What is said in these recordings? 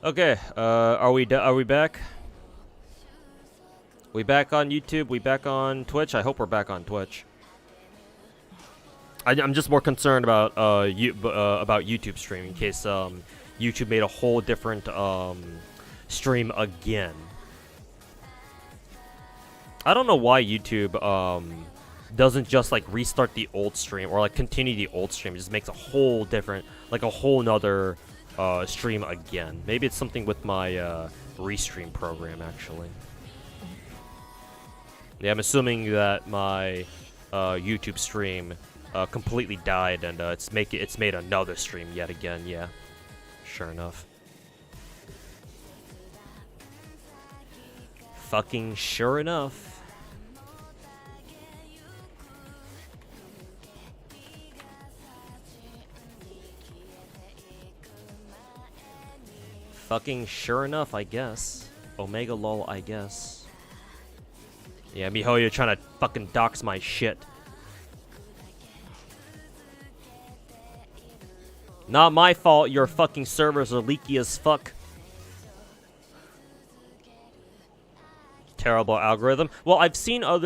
Okay, are we back? We back on YouTube? We back on Twitch? I hope we're back on Twitch. I'm just more concerned about about YouTube stream in case YouTube made a whole different stream again. I don't know why YouTube doesn't just like restart the old stream or like continue the old stream. It just makes a whole different, like a whole nother stream again. Maybe it's something with my restream program actually. Yeah, I'm assuming that my YouTube stream completely died and it's made another stream yet again. Yeah, sure enough. Fucking sure enough. Fucking sure enough, I guess. Omega lol, I guess. Yeah, Miho, you're trying to fucking dox my shit. Not my fault, your fucking servers are leaky as fuck. Terrible algorithm. Well, I've seen like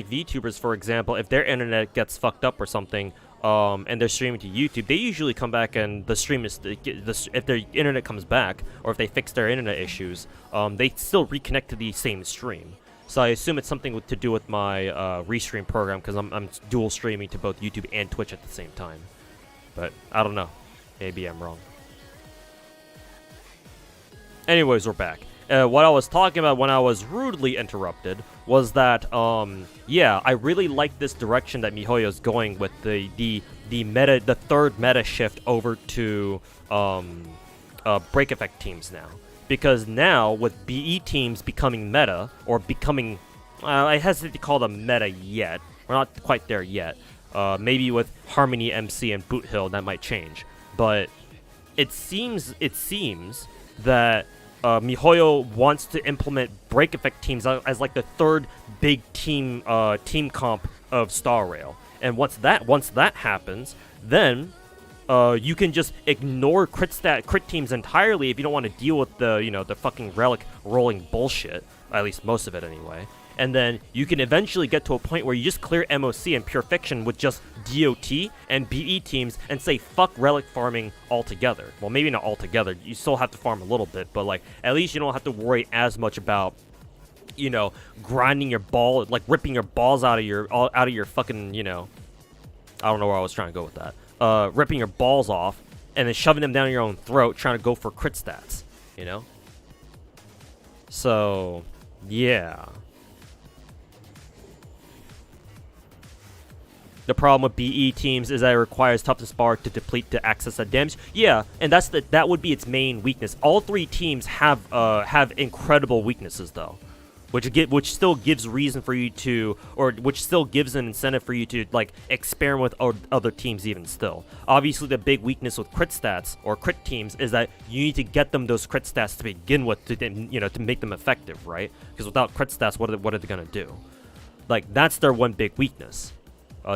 VTubers, for example, if their internet gets fucked up or something, and they're streaming to YouTube, they usually come back and the stream is if their internet comes back or if they fix their internet issues, they still reconnect to the same stream. So I assume it's something to do with my restream program because I'm dual streaming to both YouTube and Twitch at the same time. But I don't know. Maybe I'm wrong. Anyways, we're back. What I was talking about when I was rudely interrupted was that, yeah, I really like this direction that MiHoYo's going with the third meta shift over to break effect teams now. Because now, with BE teams becoming meta, or becoming, I hesitate to call them meta yet. We're not quite there yet. Maybe with Harmony MC and Boot Hill that might change. But it seems that MiHoYo wants to implement break effect teams as like the third big team comp of Star Rail. And once that happens, then you can just ignore crit teams entirely if you don't want to deal with the fucking relic rolling bullshit. At least most of it anyway. And then you can eventually get to a point where you just clear MOC and Pure Fiction with just DOT and BE teams and say fuck relic farming altogether. Well, maybe not altogether. You still have to farm a little bit, but like at least you don't have to worry as much about, you know, grinding your ball, like ripping your balls out of your fucking, you know, I don't know where I was trying to go with that. Ripping your balls off and then shoving them down your own throat, trying to go for crit stats, you know? So, yeah. The problem with BE teams is that it requires toughness bar to deplete to access that damage. Yeah, and that would be its main weakness. All three teams have incredible weaknesses though, which still gives reason for you to, or which still gives an incentive for you to like experiment with other teams even still. Obviously, the big weakness with crit stats or crit teams is that you need to get them those crit stats to begin with to make them effective, right? Because without crit stats, what are they gonna do? Like that's their one big weakness.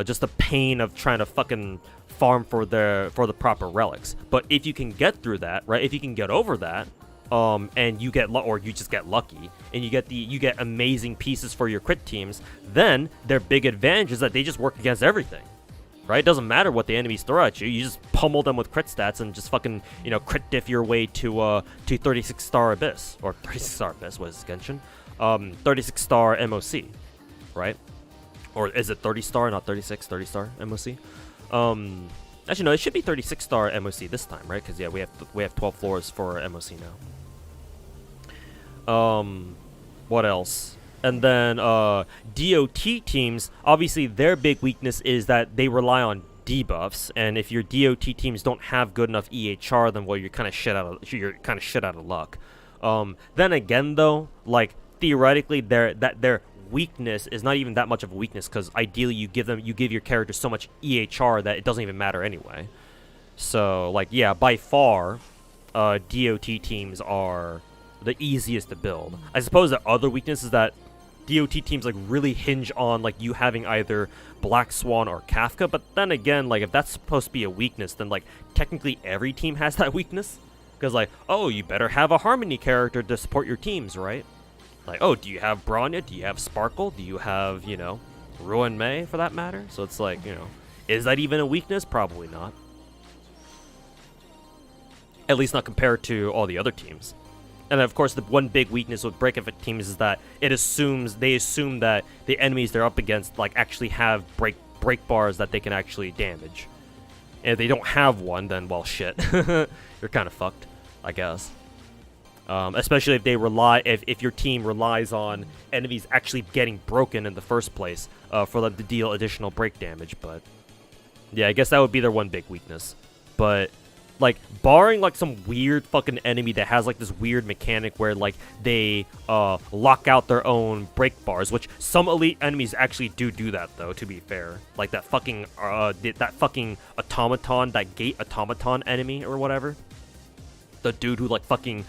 Just the pain of trying to fucking farm for the proper relics. But if you can get through that, right? If you can get over that, and you get or you just get lucky, and you get amazing pieces for your crit teams, then their big advantage is that they just work against everything, right? It doesn't matter what the enemies throw at you. You just pummel them with crit stats and just fucking crit diff your way to 36 star abyss or 36 star abyss. What is Genshin? 36 star MOC, right? Or is it 30 star, not 36? 30 star MOC? Actually, no, it should be 36 star MOC this time, right? Because yeah, we have 12 floors for MOC now. What else? And then DOT teams, obviously their big weakness is that they rely on debuffs, and if your DOT teams don't have good enough EHR, then well, you're kind of shit out of luck. Then again, though, like theoretically, their weakness is not even that much of a weakness because ideally you give your character so much EHR that it doesn't even matter anyway. So like yeah, by far, DOT teams are the easiest to build. I suppose the other weakness is that DOT teams like really hinge on like you having either Black Swan or Kafka, but then again, like if that's supposed to be a weakness, then like technically every team has that weakness. Because, like, oh, you better have a Harmony character to support your teams, right? Like, oh, do you have Bronya? Do you have Sparkle? Do you have, you know, Ruin Mei, for that matter? So it's like, you know, is that even a weakness? Probably not. At least not compared to all the other teams. And of course, the one big weakness with break effect teams is that they assume that the enemies they're up against like actually have break bars that they can actually damage. And if they don't have one, then well, shit, you're kind of fucked, I guess. Especially if they if your team relies on enemies actually getting broken in the first place for them to deal additional break damage. But yeah, I guess that would be their one big weakness. But like, barring like some weird fucking enemy that has like this weird mechanic where like they lock out their own break bars, which some elite enemies actually do that though, to be fair. Like that fucking automaton, that gate automaton enemy or whatever. The dude who like fucking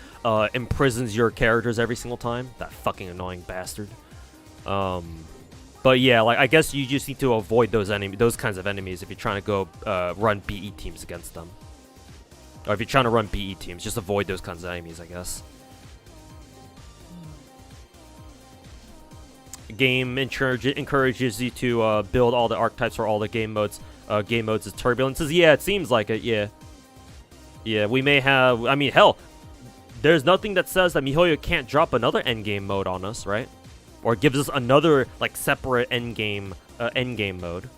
imprisons your characters every single time. That fucking annoying bastard. But yeah, like I guess you just need to avoid those kinds of enemies if you're trying to go run BE teams against them. Or if you're trying to run BE teams, just avoid those kinds of enemies, I guess. Game encourages you to build all the archetypes for all the game modes. Game modes is turbulences. Yeah, it seems like it, yeah. Yeah, we may have... I mean, hell, there's nothing that says that MiHoYo can't drop another endgame mode on us, right? Or gives us another, like, separate endgame mode,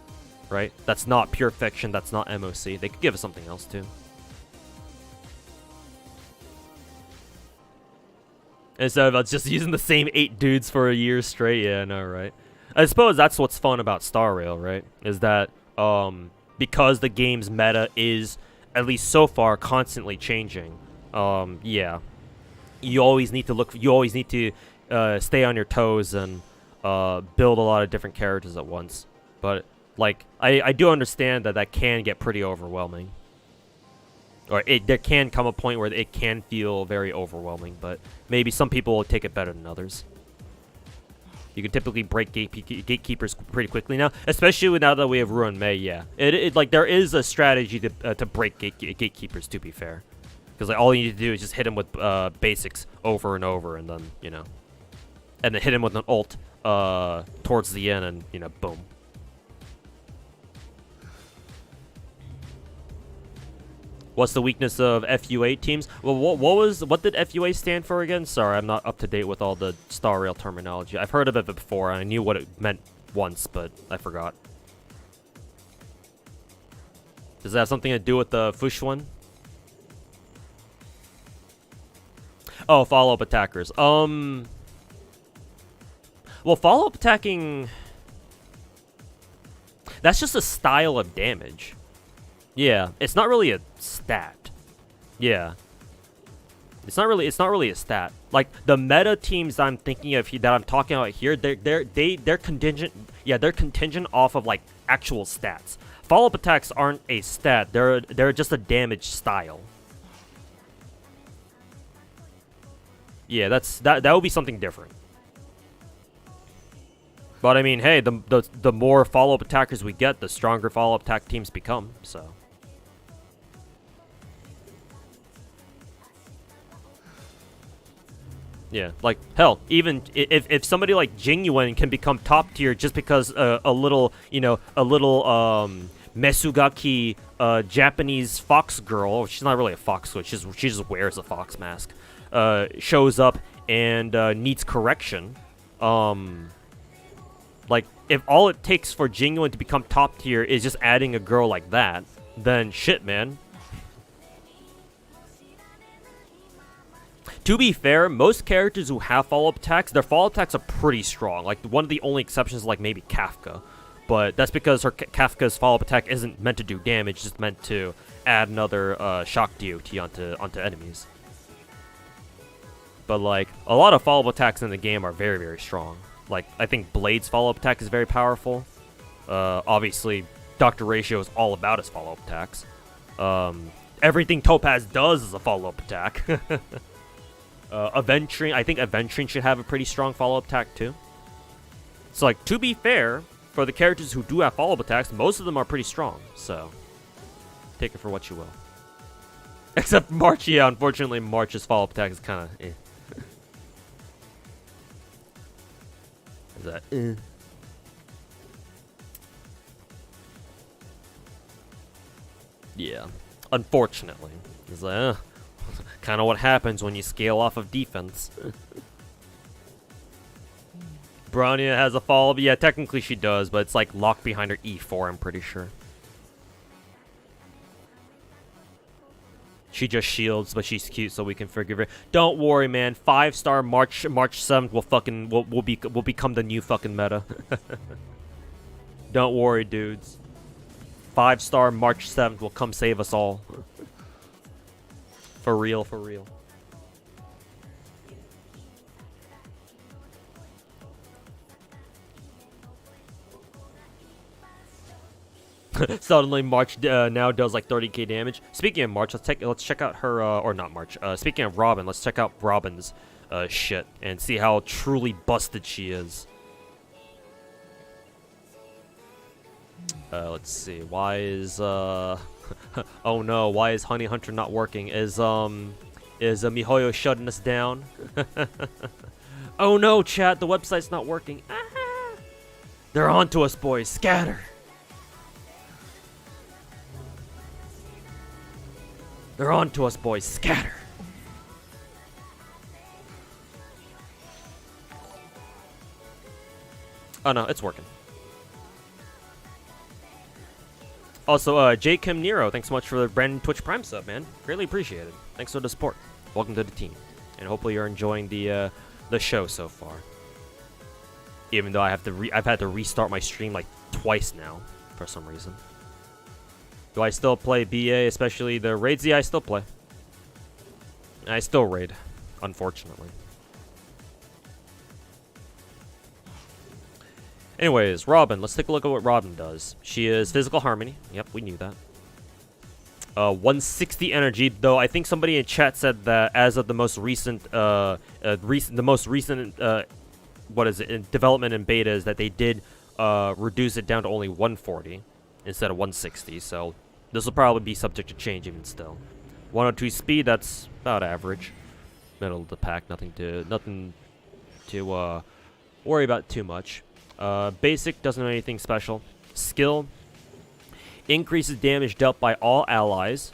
right? That's not Pure Fiction, that's not MOC. They could give us something else, too. Instead of just using the same 8 dudes for a year straight. Yeah, I know, right? I suppose that's what's fun about Star Rail, right? Is that because the game's meta is, at least so far, constantly changing. Yeah, you always need to stay on your toes and build a lot of different characters at once. But like, I do understand that can get pretty overwhelming. Or there can come a point where it can feel very overwhelming, but maybe some people will take it better than others. You can typically break gatekeepers pretty quickly now, especially now that we have Ruin Mei. Yeah, like there is a strategy to break gatekeepers. To be fair, because like all you need to do is just hit them with basics over and over, and then and then hit him with an ult towards the end, and boom. What's the weakness of FUA teams? Well, what did FUA stand for again? Sorry, I'm not up to date with all the Star Rail terminology. I've heard of it before, and I knew what it meant once, but I forgot. Does that have something to do with the Fush one? Oh, follow-up attackers. Well, follow-up attacking... That's just a style of damage. Yeah, it's not really a stat. Yeah. It's not really a stat. Like the meta teams I'm thinking of that I'm talking about here, they're contingent. Yeah, they're contingent off of like actual stats. Follow-up attacks aren't a stat. They're just a damage style. Yeah, that would be something different. But I mean, hey, the more follow-up attackers we get, the stronger follow-up attack teams become, so. Yeah, like, hell, even if somebody like Jingyuan can become top tier just because a little Mesugaki Japanese fox girl, she's not really a fox, so she just wears a fox mask, shows up and needs correction. Like, if all it takes for Jingyuan to become top tier is just adding a girl like that, then shit, man. To be fair, most characters who have follow-up attacks, their follow-up attacks are pretty strong. Like, one of the only exceptions is, like, maybe Kafka. But that's because Kafka's follow-up attack isn't meant to do damage, it's meant to add another shock DOT onto enemies. But, like, a lot of follow-up attacks in the game are very, very strong. Like, I think Blade's follow-up attack is very powerful. Obviously, Dr. Ratio is all about his follow-up attacks. Everything Topaz does is a follow-up attack. Aventrine, I think Aventrine should have a pretty strong follow-up attack too. So, like, to be fair, for the characters who do have follow-up attacks, most of them are pretty strong. So, take it for what you will. Except March, yeah, unfortunately March's follow-up attack is kind of eh. Is that eh? Yeah, unfortunately. It's like, kind of what happens when you scale off of defense. Bronya has a follow-up. Yeah, technically she does, but it's like locked behind her E4, I'm pretty sure. She just shields, but she's cute, so we can forgive her. Don't worry, man. 5-star March 7th will become the new fucking meta. Don't worry, dudes. 5-star March 7th will come save us all. For real, for real. Suddenly, March now does like 30k damage. Speaking of March, let's check out her or not March. Speaking of Robin, let's check out Robin's shit and see how truly busted she is. Let's see. Why is oh no? Why is Honey Hunter not working? Is MiHoYo shutting us down? Oh no, chat. The website's not working. Ah! They're onto us, boys. Scatter. They're on to us, boys. Scatter. Oh, no. It's working. Also, J. Kim Nero, thanks so much for the brand new Twitch Prime sub, man. Greatly appreciated. Thanks for the support. Welcome to the team. And hopefully you're enjoying the show so far. Even though I've had to restart my stream like twice now for some reason. Do I still play BA, especially the raids? Yeah, I still play. I still raid, unfortunately. Anyways, Robin. Let's take a look at what Robin does. She is Physical Harmony. Yep, we knew that. 160 energy, though I think somebody in chat said that as of the most recent, what is it, in development and beta is that they did reduce it down to only 140 instead of 160, so this will probably be subject to change even still. 102 speed, that's about average. Middle of the pack, nothing to worry about too much. Basic, doesn't have anything special. Skill, increases damage dealt by all allies.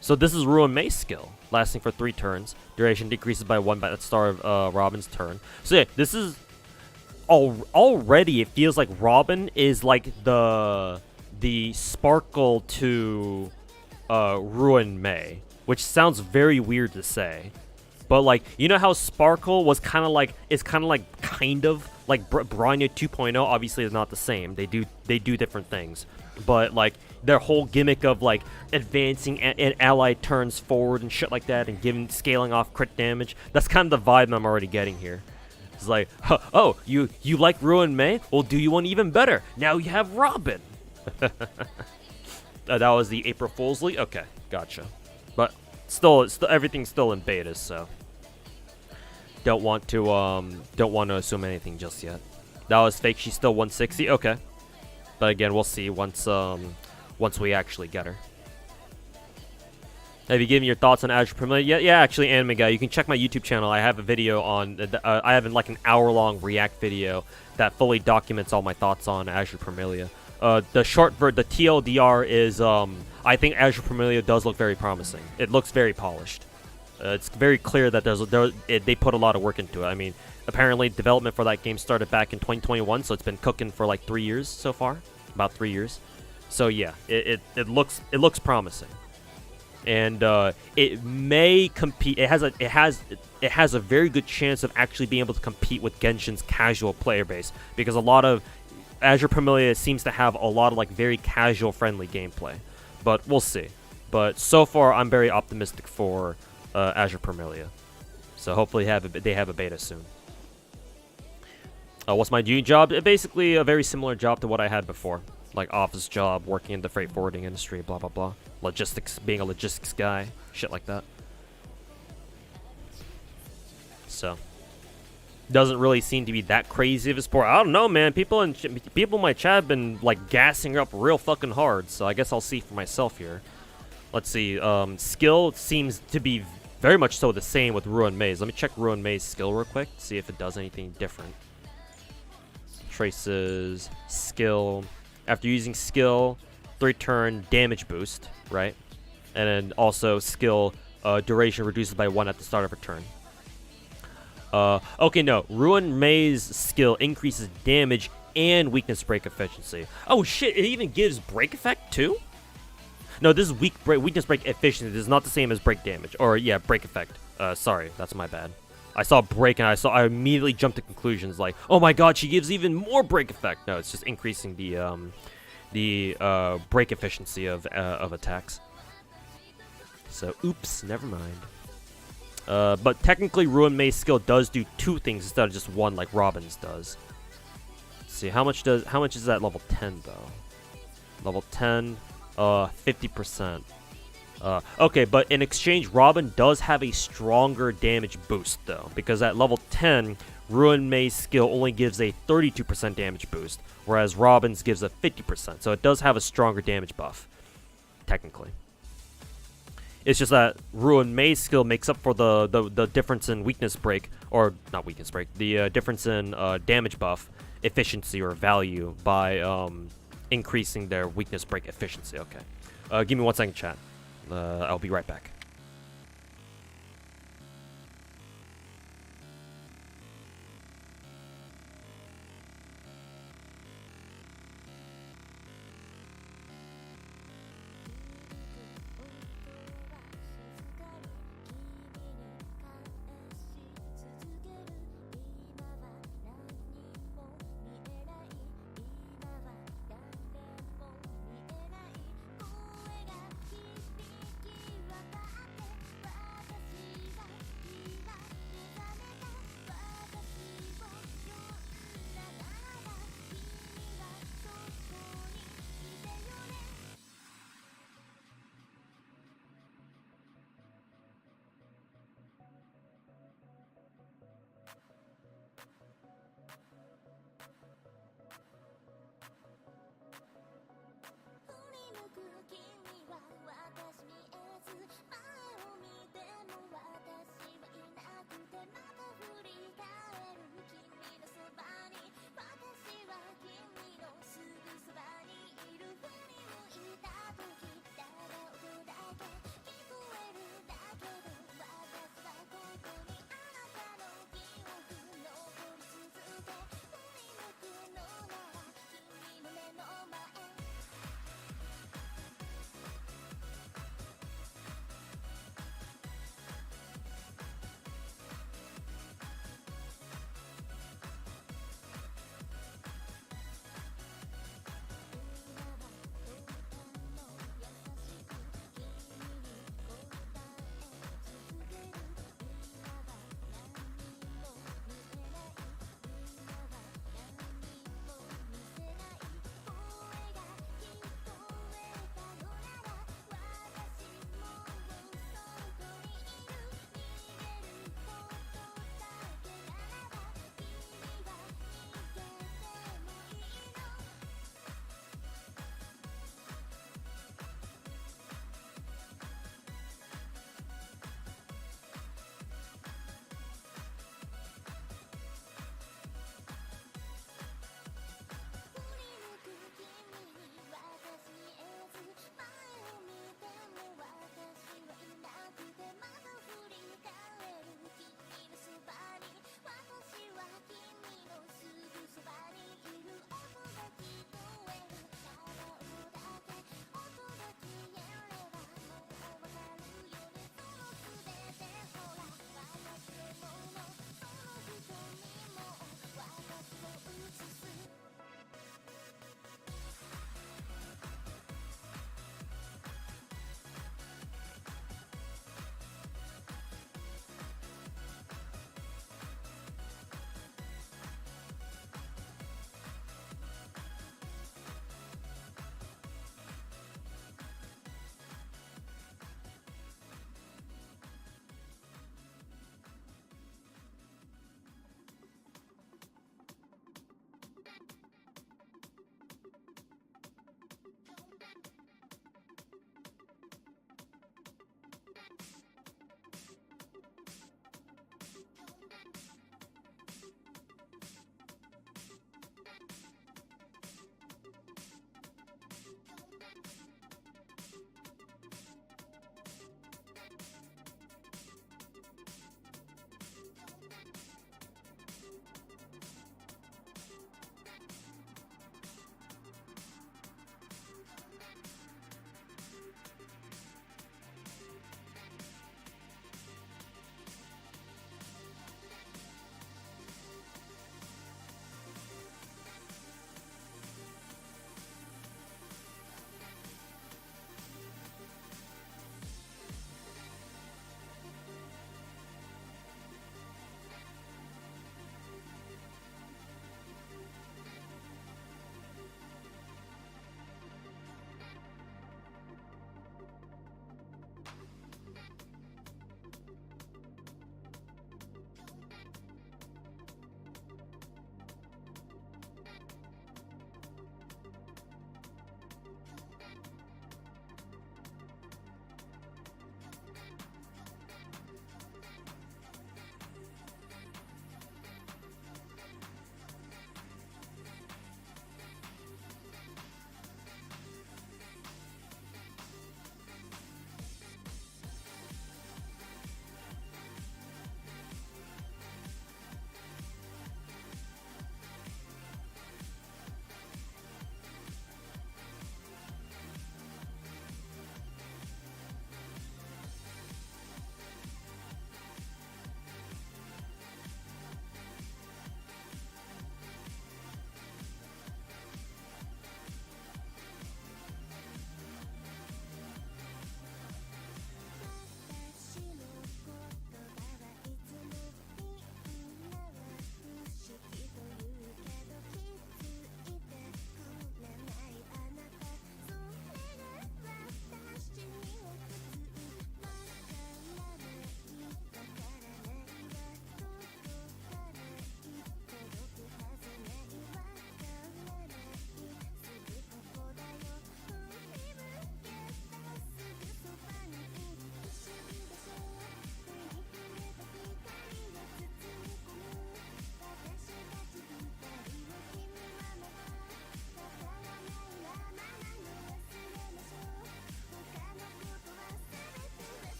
So this is Ruin May's skill, lasting for 3 turns. Duration decreases by 1 by the start of Robin's turn. So yeah, this is already it feels like Robin is like the Sparkle to Ruin May, which sounds very weird to say, but like, you know how Sparkle was kind of like Bronya 2.0. Obviously, is not the same. They do different things, but like their whole gimmick of like advancing and ally turns forward and shit like that, and scaling off crit damage. That's kind of the vibe I'm already getting here. It's like, huh, oh, you like Ruin May? We'll do you one even better. Now you have Robin. That was the April Fool's League? Okay, gotcha. But still, everything's still in beta, so don't want to assume anything just yet. That was fake. She's still 160. Okay, but again, we'll see once we actually get her. Have you given your thoughts on Azure Premier? Yeah, actually, Anime Guy, you can check my YouTube channel. I have a video on, I have like an hour-long React video that fully documents all my thoughts on Azure Premier. The TLDR is, I think Azure Premier does look very promising. It looks very polished. It's very clear that they put a lot of work into it. I mean, apparently development for that game started back in 2021, so it's been cooking for like 3 years so far, about 3 years. So yeah, it looks promising. And it may compete. It has a very good chance of actually being able to compete with Genshin's casual player base, because a lot of Azure Premier seems to have a lot of like very casual friendly gameplay. But we'll see. But so far, I'm very optimistic for Azure Premier. So hopefully they have a beta soon. What's my new job? Basically a very similar job to what I had before. Like office job, working in the freight forwarding industry, blah blah blah. Logistics, being a logistics guy, shit like that. So doesn't really seem to be that crazy of a sport. I don't know, man. People in my chat have been like gassing her up real fucking hard. So I guess I'll see for myself here. let's see. Skill seems to be very much so the same with Ruin Maze. Let me check Ruin Maze skill real quick, see if it does anything different. Traces, skill. After using skill, 3-turn damage boost, right? And then also skill duration reduces by 1 at the start of a turn. Okay, no. Ruin Maze skill increases damage and weakness break efficiency. Oh shit, it even gives break effect too? No, this is weakness break efficiency. This is not the same as break damage. Or yeah, break effect. Sorry, that's my bad. I saw break and I immediately jumped to conclusions like, oh my god, she gives even more break effect. No, it's just increasing the break efficiency of attacks. So oops, never mind. But technically, Ruin Maze skill does do 2 things instead of just 1 like Robin's does. Let's see, how much is that level 10 though? Level 10, 50%. Okay, but in exchange, Robin does have a stronger damage boost though, because at level 10, Ruin Maze skill only gives a 32% damage boost, whereas Robin's gives a 50%. So it does have a stronger damage buff, technically. It's just that Ruin Maze skill makes up for the difference in weakness break, or not weakness break, the difference in damage buff, efficiency, or value by increasing their weakness break efficiency. Okay. Give me 1 second, chat. I'll be right back.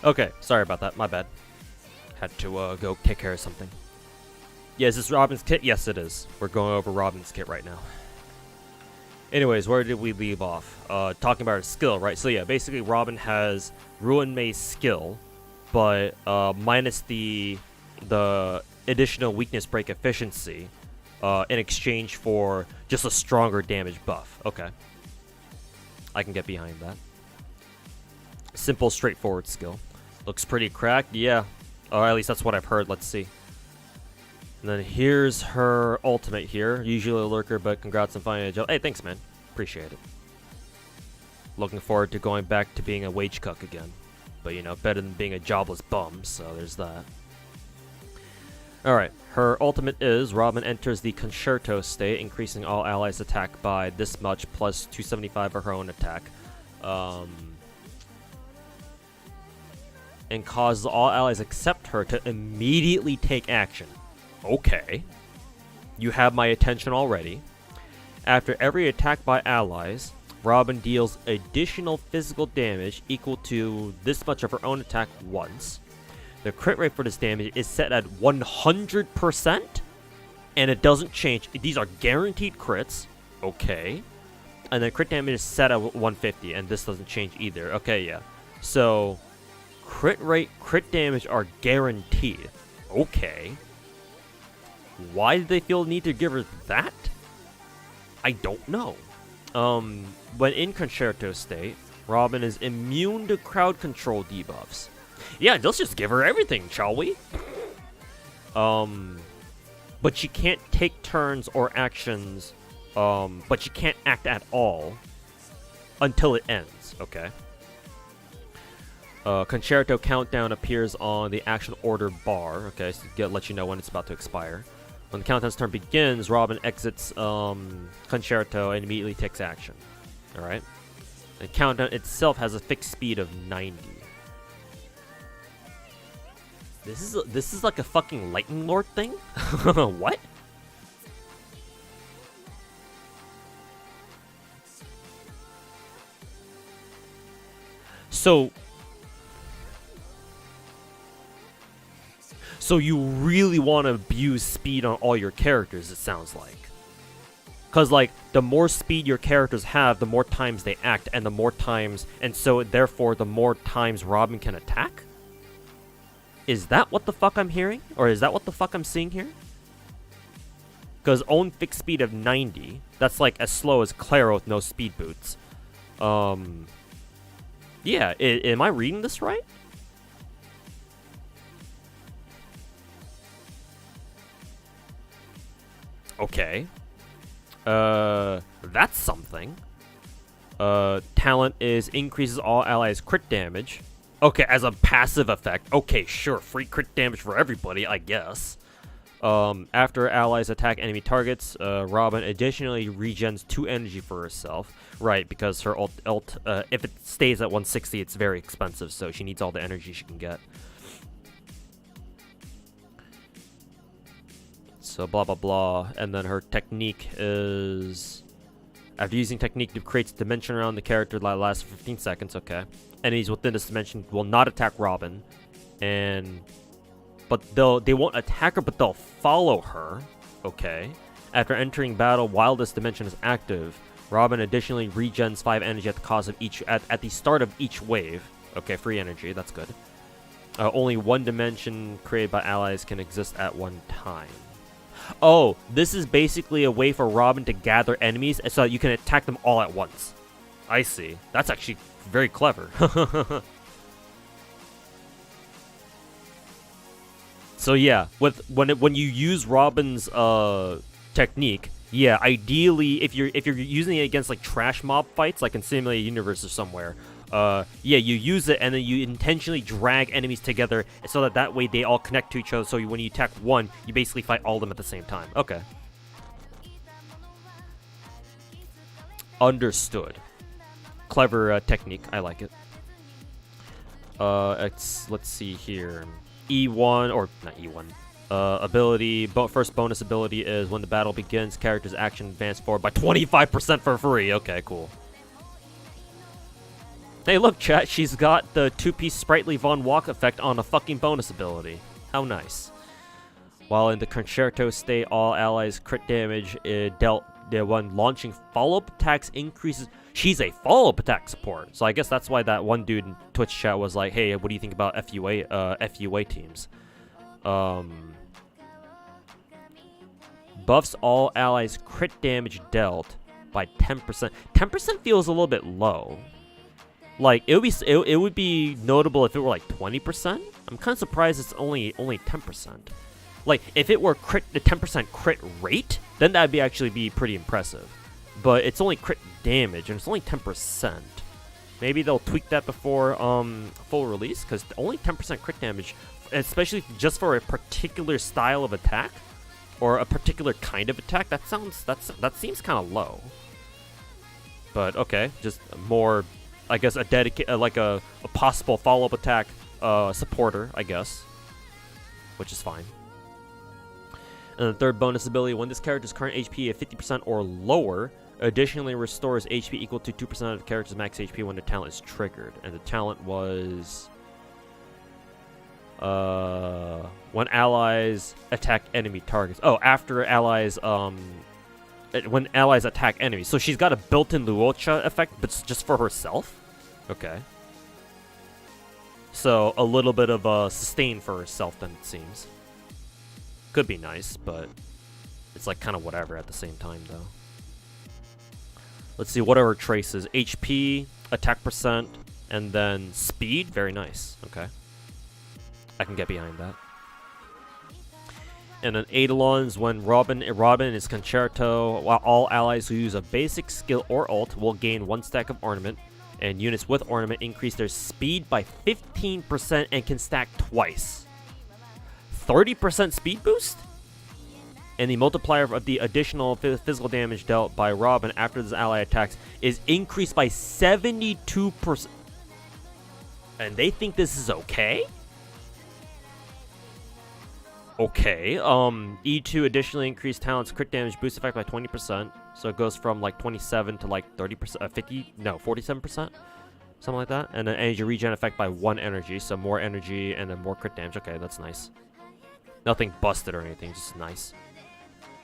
Okay, sorry about that. My bad. Had to go take care of something. Yeah, is this Robin's kit? Yes, it is. We're going over Robin's kit right now. Anyways, where did we leave off? Talking about her skill, right? So yeah, basically Robin has Ruin May's skill, but minus the additional weakness break efficiency in exchange for just a stronger damage buff. Okay. I can get behind that. Simple, straightforward skill. Looks pretty cracked, yeah. Or at least that's what I've heard. Let's see. And then here's her ultimate here. Usually a lurker, but congrats on finding a job. Hey, thanks, man. Appreciate it. Looking forward to going back to being a wage cuck again. But, you know, better than being a jobless bum, so there's that. Alright, her ultimate is Robin enters the Concerto state, increasing all allies' attack by this much, plus 275 of her own attack. And causes all allies except her to immediately take action. Okay. You have my attention already. After every attack by allies, Robin deals additional physical damage equal to this much of her own attack once. The crit rate for this damage is set at 100%, and it doesn't change. These are guaranteed crits. Okay. And then crit damage is set at 150, and this doesn't change either. Okay, yeah. So, crit rate, crit damage are guaranteed. Okay. Why did they feel the need to give her that? I don't know. When in Concerto state, Robin is immune to crowd control debuffs. Yeah, let's just give her everything, shall we? But she can't take turns or actions, but she can't act at all until it ends, okay? Concerto countdown appears on the action order bar, okay, so to let you know when it's about to expire. When the countdown's turn begins, Robin exits Concerto and immediately takes action. Alright? The countdown itself has a fixed speed of 90. This is like a fucking Lightning Lord thing? What? So you really want to abuse speed on all your characters, it sounds like. Because, like, the more speed your characters have, the more times they act, and the more times, and so, therefore, the more times Robin can attack? Is that what the fuck I'm hearing? Or is that what the fuck I'm seeing here? Because own fixed speed of 90, that's, like, as slow as Claro with no speed boots. Yeah, am I reading this right? Okay. That's something. Talent is increases all allies' crit damage. Okay, as a passive effect. Okay, sure. Free crit damage for everybody, I guess. After allies attack enemy targets, Robin additionally regens 2 energy for herself. Right, because her ult if it stays at 160, it's very expensive, so she needs all the energy she can get. So blah blah blah, and then her technique is after using technique, it creates a dimension around the character that lasts for 15 seconds. Okay, enemies within this dimension will not attack Robin, but they won't attack her, but they'll follow her. Okay, after entering battle while this dimension is active, Robin additionally regens 5 energy at the cost of each at the start of each wave. Okay, free energy, that's good. Only one dimension created by allies can exist at one time. Oh, this is basically a way for Robin to gather enemies so that you can attack them all at once. I see. That's actually very clever. So yeah, when you use Robin's technique, yeah, ideally if you're using it against like trash mob fights, like in Simulated Universe or somewhere, yeah, you use it and then you intentionally drag enemies together so that way they all connect to each other. So when you attack one, you basically fight all of them at the same time. Okay. Understood. Clever technique. I like it. Let's see here. E1 or not E1. Ability. First bonus ability is when the battle begins, character's action advance forward by 25% for free. Okay, cool. Hey, look, chat. She's got the 2-piece sprightly Von Walk effect on a fucking bonus ability. How nice. While in the concerto state, all allies crit damage dealt when launching follow-up attacks increases. She's a follow-up attack support, so I guess that's why that one dude in Twitch chat was like, "Hey, what do you think about FUA teams?" Buffs all allies crit damage dealt by 10%. 10% feels a little bit low. Like it would be notable if it were like 20%. I'm kind of surprised it's only 10%. Like if it were the 10% crit rate, then that'd actually be pretty impressive. But it's only crit damage and it's only 10%. Maybe they'll tweak that before full release, because only 10% crit damage, especially just for a particular style of attack or a particular kind of attack, that seems kind of low. But okay, just more, I guess, a like a possible follow-up attack supporter, I guess, which is fine. And the third bonus ability, when this character's current HP is 50% or lower, additionally restores HP equal to 2% of the character's max HP when the talent is triggered. And the talent was when allies attack enemy targets. Oh, after allies when allies attack enemies. So she's got a built-in Luocha effect, but it's just for herself. Okay. So a little bit of a sustain for herself, then it seems. Could be nice, but it's like kind of whatever at the same time, though. Let's see, what are her traces? HP, attack percent, and then speed. Very nice. Okay. I can get behind that. And then Eidolons, when Robin is Concerto, while all allies who use a basic skill or ult will gain 1 stack of ornament, and units with ornament increase their speed by 15% and can stack twice. 30% speed boost? And the multiplier of the additional physical damage dealt by Robin after this ally attacks is increased by 72%. And they think this is okay? Okay. E2 additionally increased talent's crit damage boost effect by 20%. So it goes from like 27 to like 30%, 47%? Something like that. And then energy regen effect by 1 energy. So more energy and then more crit damage. Okay, that's nice. Nothing busted or anything, just nice.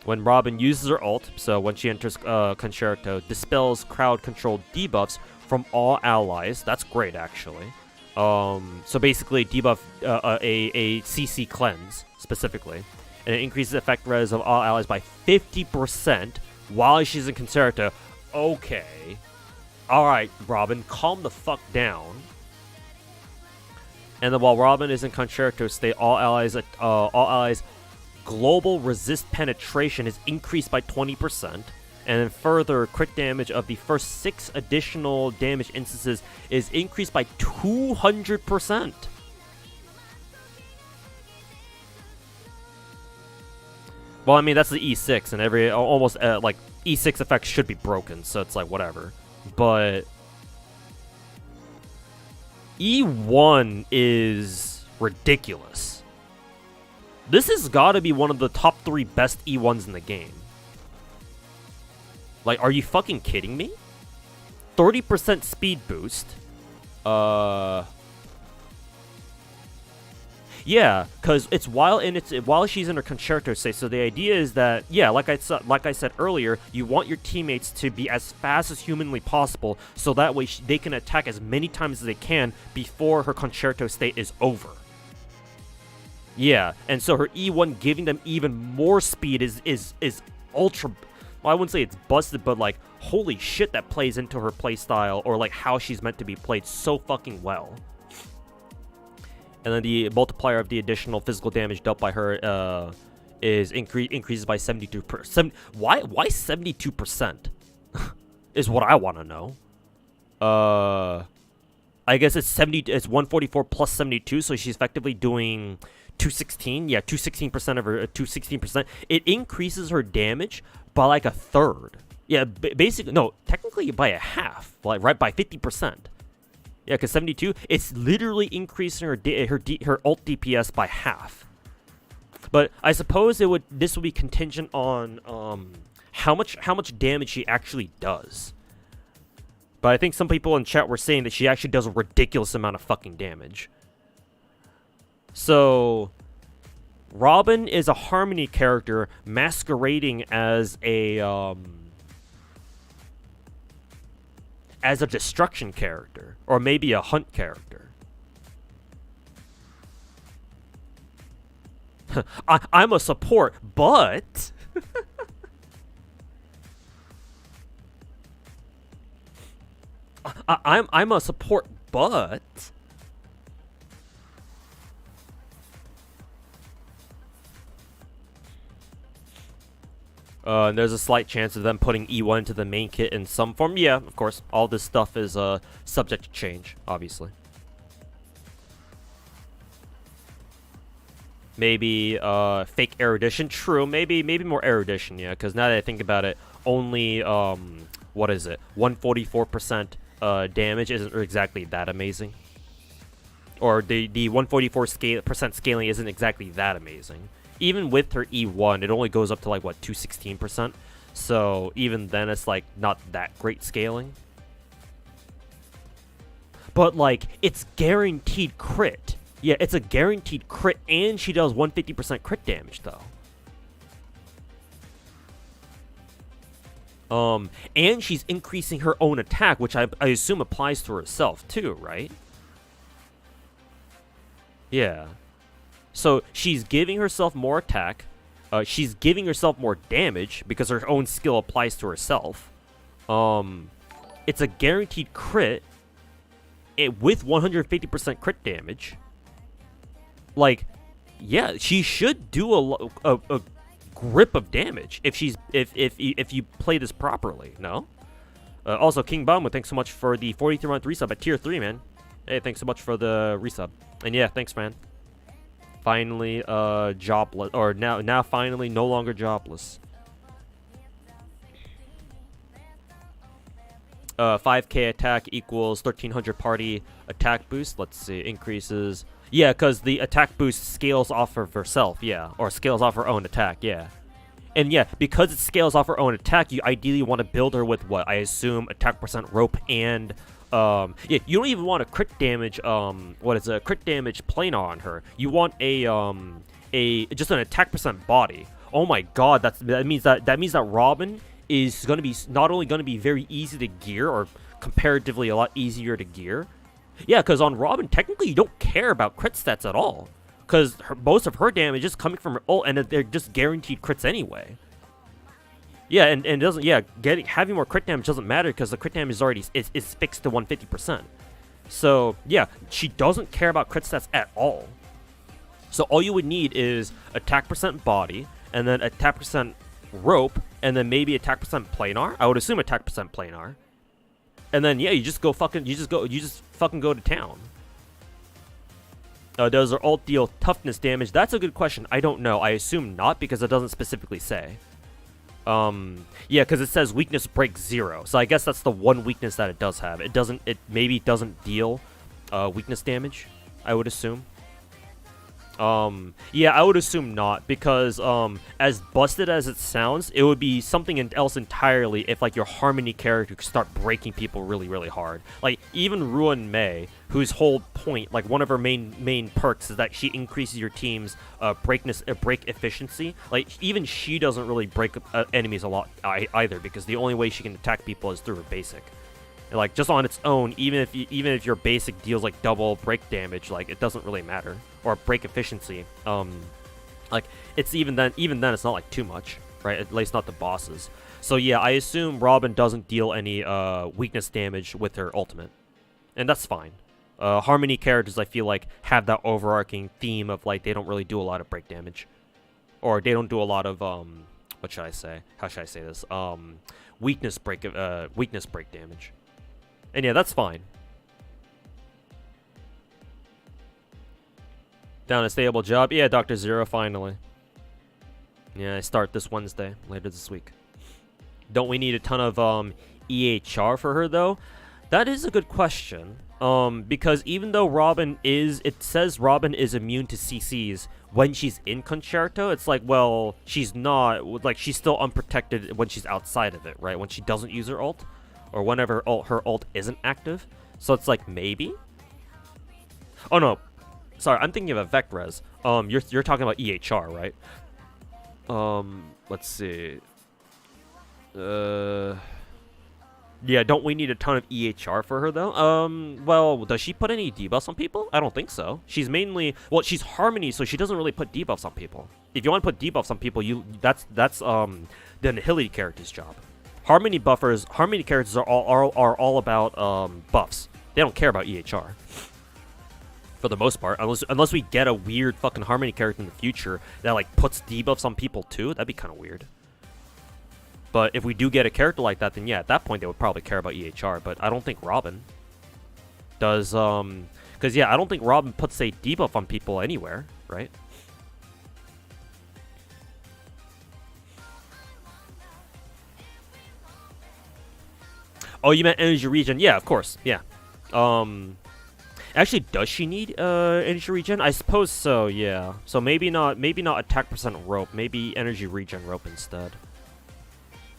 When Robin uses her ult, so when she enters Concerto, dispels crowd-controlled debuffs from all allies. That's great, actually. So basically, debuff a CC cleanse, specifically. And it increases effect res of all allies by 50% while she's in Concerto. Okay. Alright, Robin, calm the fuck down. And then while Robin is in Concerto state, all allies global resist penetration is increased by 20%. And then further, crit damage of the first 6 additional damage instances is increased by 200%. Well, I mean, that's the E6, and almost like E6 effects should be broken, so it's like whatever. But E1 is ridiculous. This has got to be one of the top 3 best E1s in the game. Like, are you fucking kidding me? 30% speed boost. Yeah, because it's while she's in her Concerto state. So the idea is that, yeah, like I said earlier, you want your teammates to be as fast as humanly possible, so that way they can attack as many times as they can before her Concerto state is over. Yeah, and so her E1 giving them even more speed is ultra. Well, I wouldn't say it's busted, but like, holy shit, that plays into her playstyle or like how she's meant to be played so fucking well. And then the multiplier of the additional physical damage dealt by her is increases by 72%. Why 72%? Is what I want to know. I guess it's 144 plus 72, so she's effectively doing 216. Yeah, 216% of her 216%. It increases her damage by like a third. Yeah, basically no, technically by a half, like right by 50%. Yeah, because 72, it's literally increasing her ult DPS by half. But I suppose this would be contingent on how much damage she actually does. But I think some people in chat were saying that she actually does a ridiculous amount of fucking damage. So, Robin is a Harmony character masquerading as a destruction character, or maybe a hunt character. I'm a support, but I'm a support, but and there's a slight chance of them putting E1 into the main kit in some form. Yeah, of course. All this stuff is subject to change, obviously. Maybe fake erudition. True, maybe more erudition, yeah, because now that I think about it, only what is it? 144% damage isn't exactly that amazing. Or the 144% scaling isn't exactly that amazing. Even with her E1, it only goes up to like what, 216%. So even then it's like not that great scaling. But like it's guaranteed crit. Yeah, it's a guaranteed crit, and she does 150% crit damage, though. And she's increasing her own attack, which I assume applies to herself, too, right? Yeah. So, she's giving herself more attack. She's giving herself more damage, because her own skill applies to herself. It's a guaranteed crit with 150% crit damage. Like, yeah, she should do a grip of damage if you play this properly. No. Also, King Bamba, thanks so much for the 43-month resub at tier 3, man. Hey, thanks so much for the resub. And yeah, thanks, man. Finally, jobless, or now finally no longer jobless. 5k attack equals 1300 party attack boost. Let's see, increases. Yeah, because the attack boost scales off of herself, yeah. Or scales off her own attack, yeah. And yeah, because it scales off her own attack, you ideally want to build her with what? I assume attack percent rope and, yeah, you don't even want a crit damage, what is it? Crit damage planar on her. You want just an attack percent body. Oh my god, that means that Robin is going to be not only going to be very easy to gear, or comparatively a lot easier to gear. Yeah, because on Robin, technically, you don't care about crit stats at all. Because most of her damage is coming from her ult, and they're just guaranteed crits anyway. Yeah, and it doesn't, yeah, having more crit damage doesn't matter, because the crit damage is already is fixed to 150%. So, yeah, she doesn't care about crit stats at all. So all you would need is attack percent body, and then attack percent rope, and then maybe attack percent planar. I would assume attack percent planar. And then yeah, you just fucking go to town. Does her ult deal toughness damage? That's a good question. I don't know. I assume not, because it doesn't specifically say. Yeah, because it says weakness break 0. So I guess that's the one weakness that it does have. It maybe doesn't deal weakness damage, I would assume. Yeah, I would assume not, because as busted as it sounds, it would be something else entirely if like your Harmony character could start breaking people really, really hard. Like even Ruin Mei, whose whole point, like one of her main perks is that she increases your team's break efficiency. Like even she doesn't really break enemies a lot either, because the only way she can attack people is through her basic. And, like just on its own, even if your basic deals like double break damage, like it doesn't really matter. Or break efficiency. Like it's even then it's not like too much, right? At least not the bosses. So yeah, I assume Robin doesn't deal any weakness damage with her ultimate, and that's fine. Harmony characters, I feel like, have that overarching theme of like they don't really do a lot of break damage, or they don't do a lot of what should I say? How should I say this? Weakness break damage. And yeah, that's fine. Down a stable job? Yeah, Dr. Zero, finally. Yeah, I start this Wednesday, later this week. Don't we need a ton of EHR for her, though? That is a good question. Because even though it says Robin is immune to CCs when she's in Concerto, it's like, well, she's not, like, she's still unprotected when she's outside of it, right? When she doesn't use her ult. or whenever her ult isn't active. So it's like maybe. Oh no, sorry, I'm thinking of effect res. You're talking about EHR, right? Let's see. Yeah, don't we need a ton of EHR for her though? Well, does she put any debuffs on people? I don't think so. She's mainly, well, she's Harmony, so she doesn't really put debuffs on people. If you want to put debuffs on people, that's the Nihility character's job. Harmony characters are all about buffs. They don't care about EHR. For the most part, unless we get a weird fucking Harmony character in the future that like puts debuffs on people too, that'd be kind of weird. But if we do get a character like that, then yeah, at that point they would probably care about EHR. But I don't think Robin does, because yeah, I don't think Robin puts a debuff on people anywhere, right? Oh, you meant energy regen? Yeah, of course. Yeah. Actually, does she need energy regen? I suppose so. Yeah. So maybe not attack percent rope. Maybe energy regen rope instead.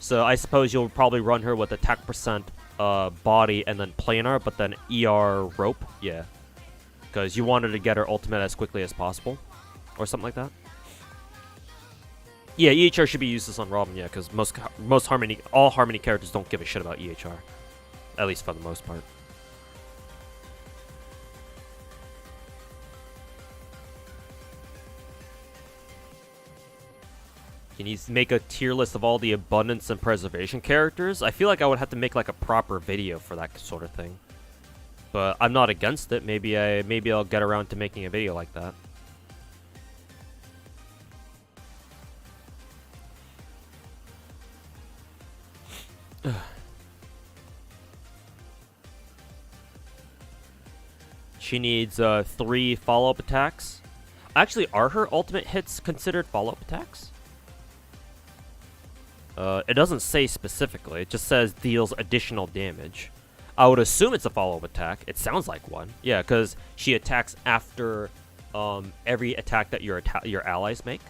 So I suppose you'll probably run her with attack percent body and then planar, but then ER rope. Yeah. Because you wanted to get her ultimate as quickly as possible. Or something like that. Yeah, EHR should be useless on Robin, yeah, because all Harmony characters don't give a shit about EHR. At least for the most part. You need to make a tier list of all the abundance and preservation characters. I feel like I would have to make like a proper video for that sort of thing. But I'm not against it. Maybe I'll get around to making a video like that. She needs 3 follow-up attacks. Actually, are her ultimate hits considered follow-up attacks? It doesn't say specifically. It just says deals additional damage. I would assume it's a follow-up attack. It sounds like one. Yeah, because she attacks after every attack that your allies make.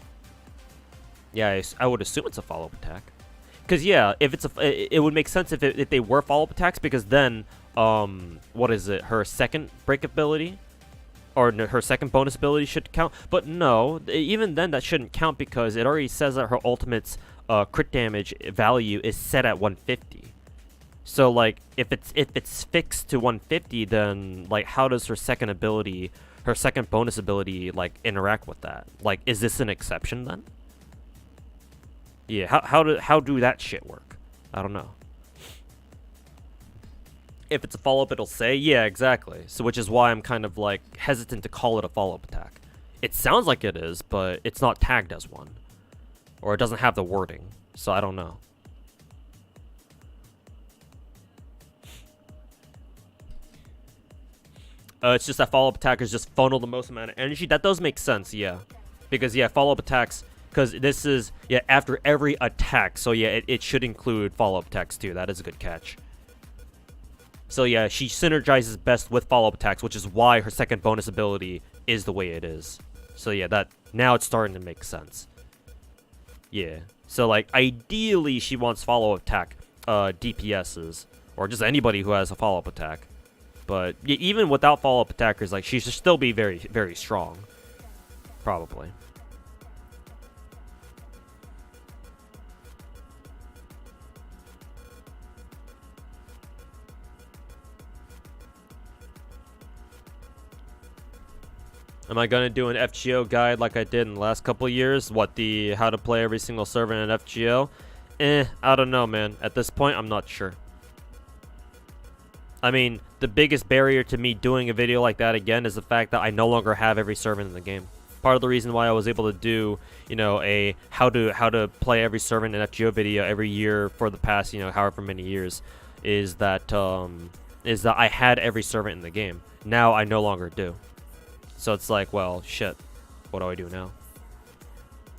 Yeah, I would assume it's a follow-up attack. Because yeah, if it's it would make sense if they were follow-up attacks, because then what is it? Her second break ability, or her second bonus ability should count. But no, even then that shouldn't count because it already says that her ultimate's crit damage value is set at 150. So like if it's fixed to 150, then like how does her second bonus ability like interact with that? Like, is this an exception then? Yeah, how do that shit work? I don't know. If it's a follow-up, it'll say, yeah, exactly. So which is why I'm kind of like hesitant to call it a follow-up attack. It sounds like it is, but it's not tagged as one. Or it doesn't have the wording, so I don't know. It's just that follow-up attackers just funnel the most amount of energy. That does make sense, yeah. Because, yeah, follow-up attacks, because this is, yeah, after every attack. So, yeah, it should include follow-up attacks, too. That is a good catch. So, yeah, she synergizes best with follow-up attacks, which is why her second bonus ability is the way it is. So, yeah, now it's starting to make sense. Yeah. So, like, ideally, she wants follow-up attack DPSs, or just anybody who has a follow-up attack. But yeah, even without follow-up attackers, like, she should still be very, very strong. Probably. Am I gonna do an FGO guide like I did in the last couple of years? What, the how to play every single server in an FGO? I don't know, man. At this point, I'm not sure. I mean, the biggest barrier to me doing a video like that again is the fact that I no longer have every servant in the game. Part of the reason why I was able to do, you know, a how to play every servant in FGO video every year for the past, you know, however many years, is that I had every servant in the game. Now I no longer do. So it's like, well, shit. What do I do now?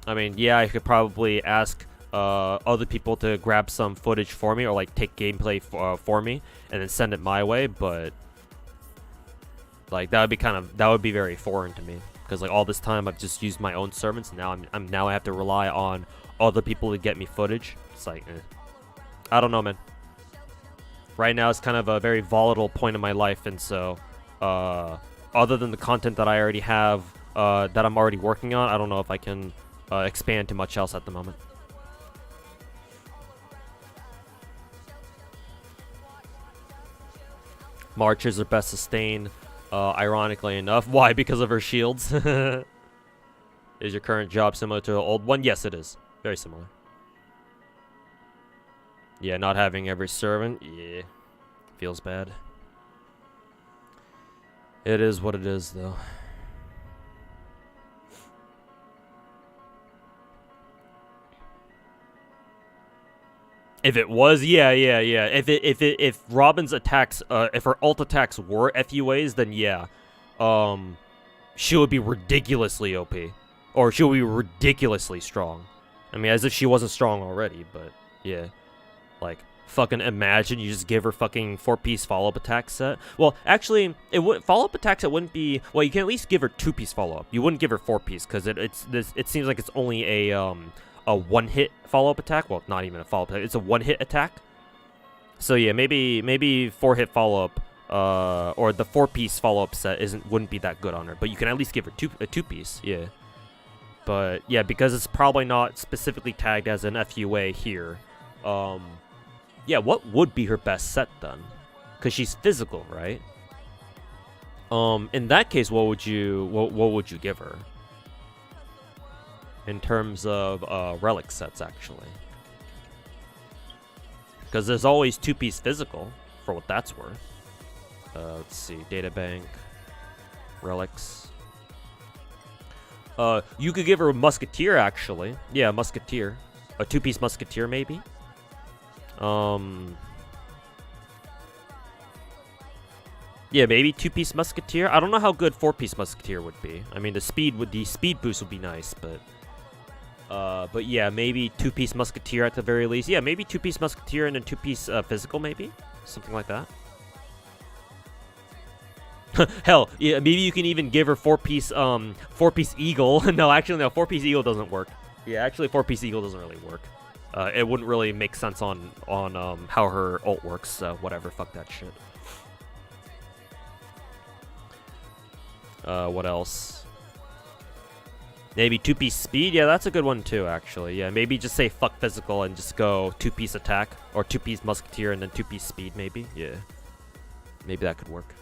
I mean, yeah, I could probably ask other people to grab some footage for me, or like take gameplay for me and then send it my way, but like that would be very foreign to me, because like all this time I've just used my own servants, and now I have to rely on other people to get me footage. It's like, I don't know, man. right now it's kind of a very volatile point in my life, and so other than the content that I already have that I'm already working on, I don't know if I can expand to much else at the moment. March is her best sustain, ironically enough. Why? Because of her shields. Is your current job similar to the old one? Yes, it is. Very similar. Yeah, not having every servant. Yeah. Feels bad. It is what it is, though. If it was, yeah. If Robin's attacks, if her ult attacks were FUAs, then yeah, she would be ridiculously OP, or she would be ridiculously strong. I mean, as if she wasn't strong already, but yeah, like fucking imagine you just give her fucking 4-piece follow-up attack set. Well, actually, it would follow-up attack set wouldn't be. Well, you can at least give her 2-piece follow-up. You wouldn't give her 4-piece because it seems like it's only a one-hit follow-up attack. Well, not even a follow-up attack. It's a one-hit attack. So yeah, maybe 4-hit follow-up, or the 4-piece follow-up set wouldn't be that good on her. But you can at least give her a 2-piece. Yeah. But yeah, because it's probably not specifically tagged as an FUA here. Yeah, what would be her best set then? Because she's physical, right? In that case, what would you give her? In terms of relic sets, actually. Because there's always 2-piece physical, for what that's worth. Let's see, databank, relics. You could give her a musketeer, actually. Yeah, musketeer. A 2-piece musketeer, maybe. Yeah, maybe 2-piece musketeer. I don't know how good 4-piece musketeer would be. I mean, the speed boost would be nice, but yeah, maybe 2-piece musketeer at the very least. Yeah, maybe 2-piece musketeer and then 2-piece physical, maybe something like that. Hell, yeah, maybe you can even give her 4-piece eagle. No, actually, no, 4-piece eagle doesn't work. Yeah, actually, 4-piece eagle doesn't really work. It wouldn't really make sense on how her ult works. So whatever, fuck that shit. What else? Maybe 2-piece speed. Yeah, that's a good one too, actually. Yeah, maybe just say fuck physical and just go 2-piece attack or 2-piece musketeer and then 2-piece speed. Maybe. Yeah, maybe that could work.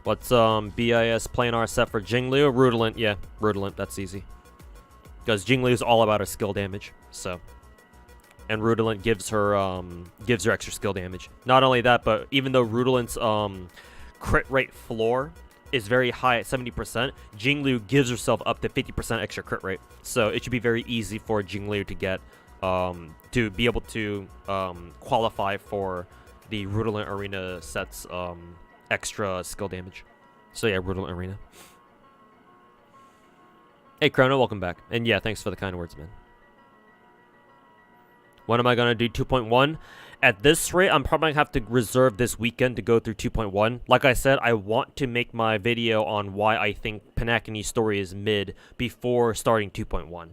What's BIS planar set for Jinglu? Rudolent, yeah, Rudolent, that's easy. Because Jinglu is all about her skill damage, so. And Rudolent gives her extra skill damage. Not only that, but even though Rudolent's crit rate floor is very high at 70%, Jinglu gives herself up to 50% extra crit rate. So it should be very easy for Jinglu to get to be able to qualify for the Rudolent Arena set's extra skill damage. So yeah, Rudolent Arena. Hey Chrono, welcome back. And yeah, thanks for the kind words, man. When am I gonna do 2.1? At this rate, I'm probably gonna have to reserve this weekend to go through 2.1. Like I said, I want to make my video on why I think Pinakini's story is mid before starting 2.1.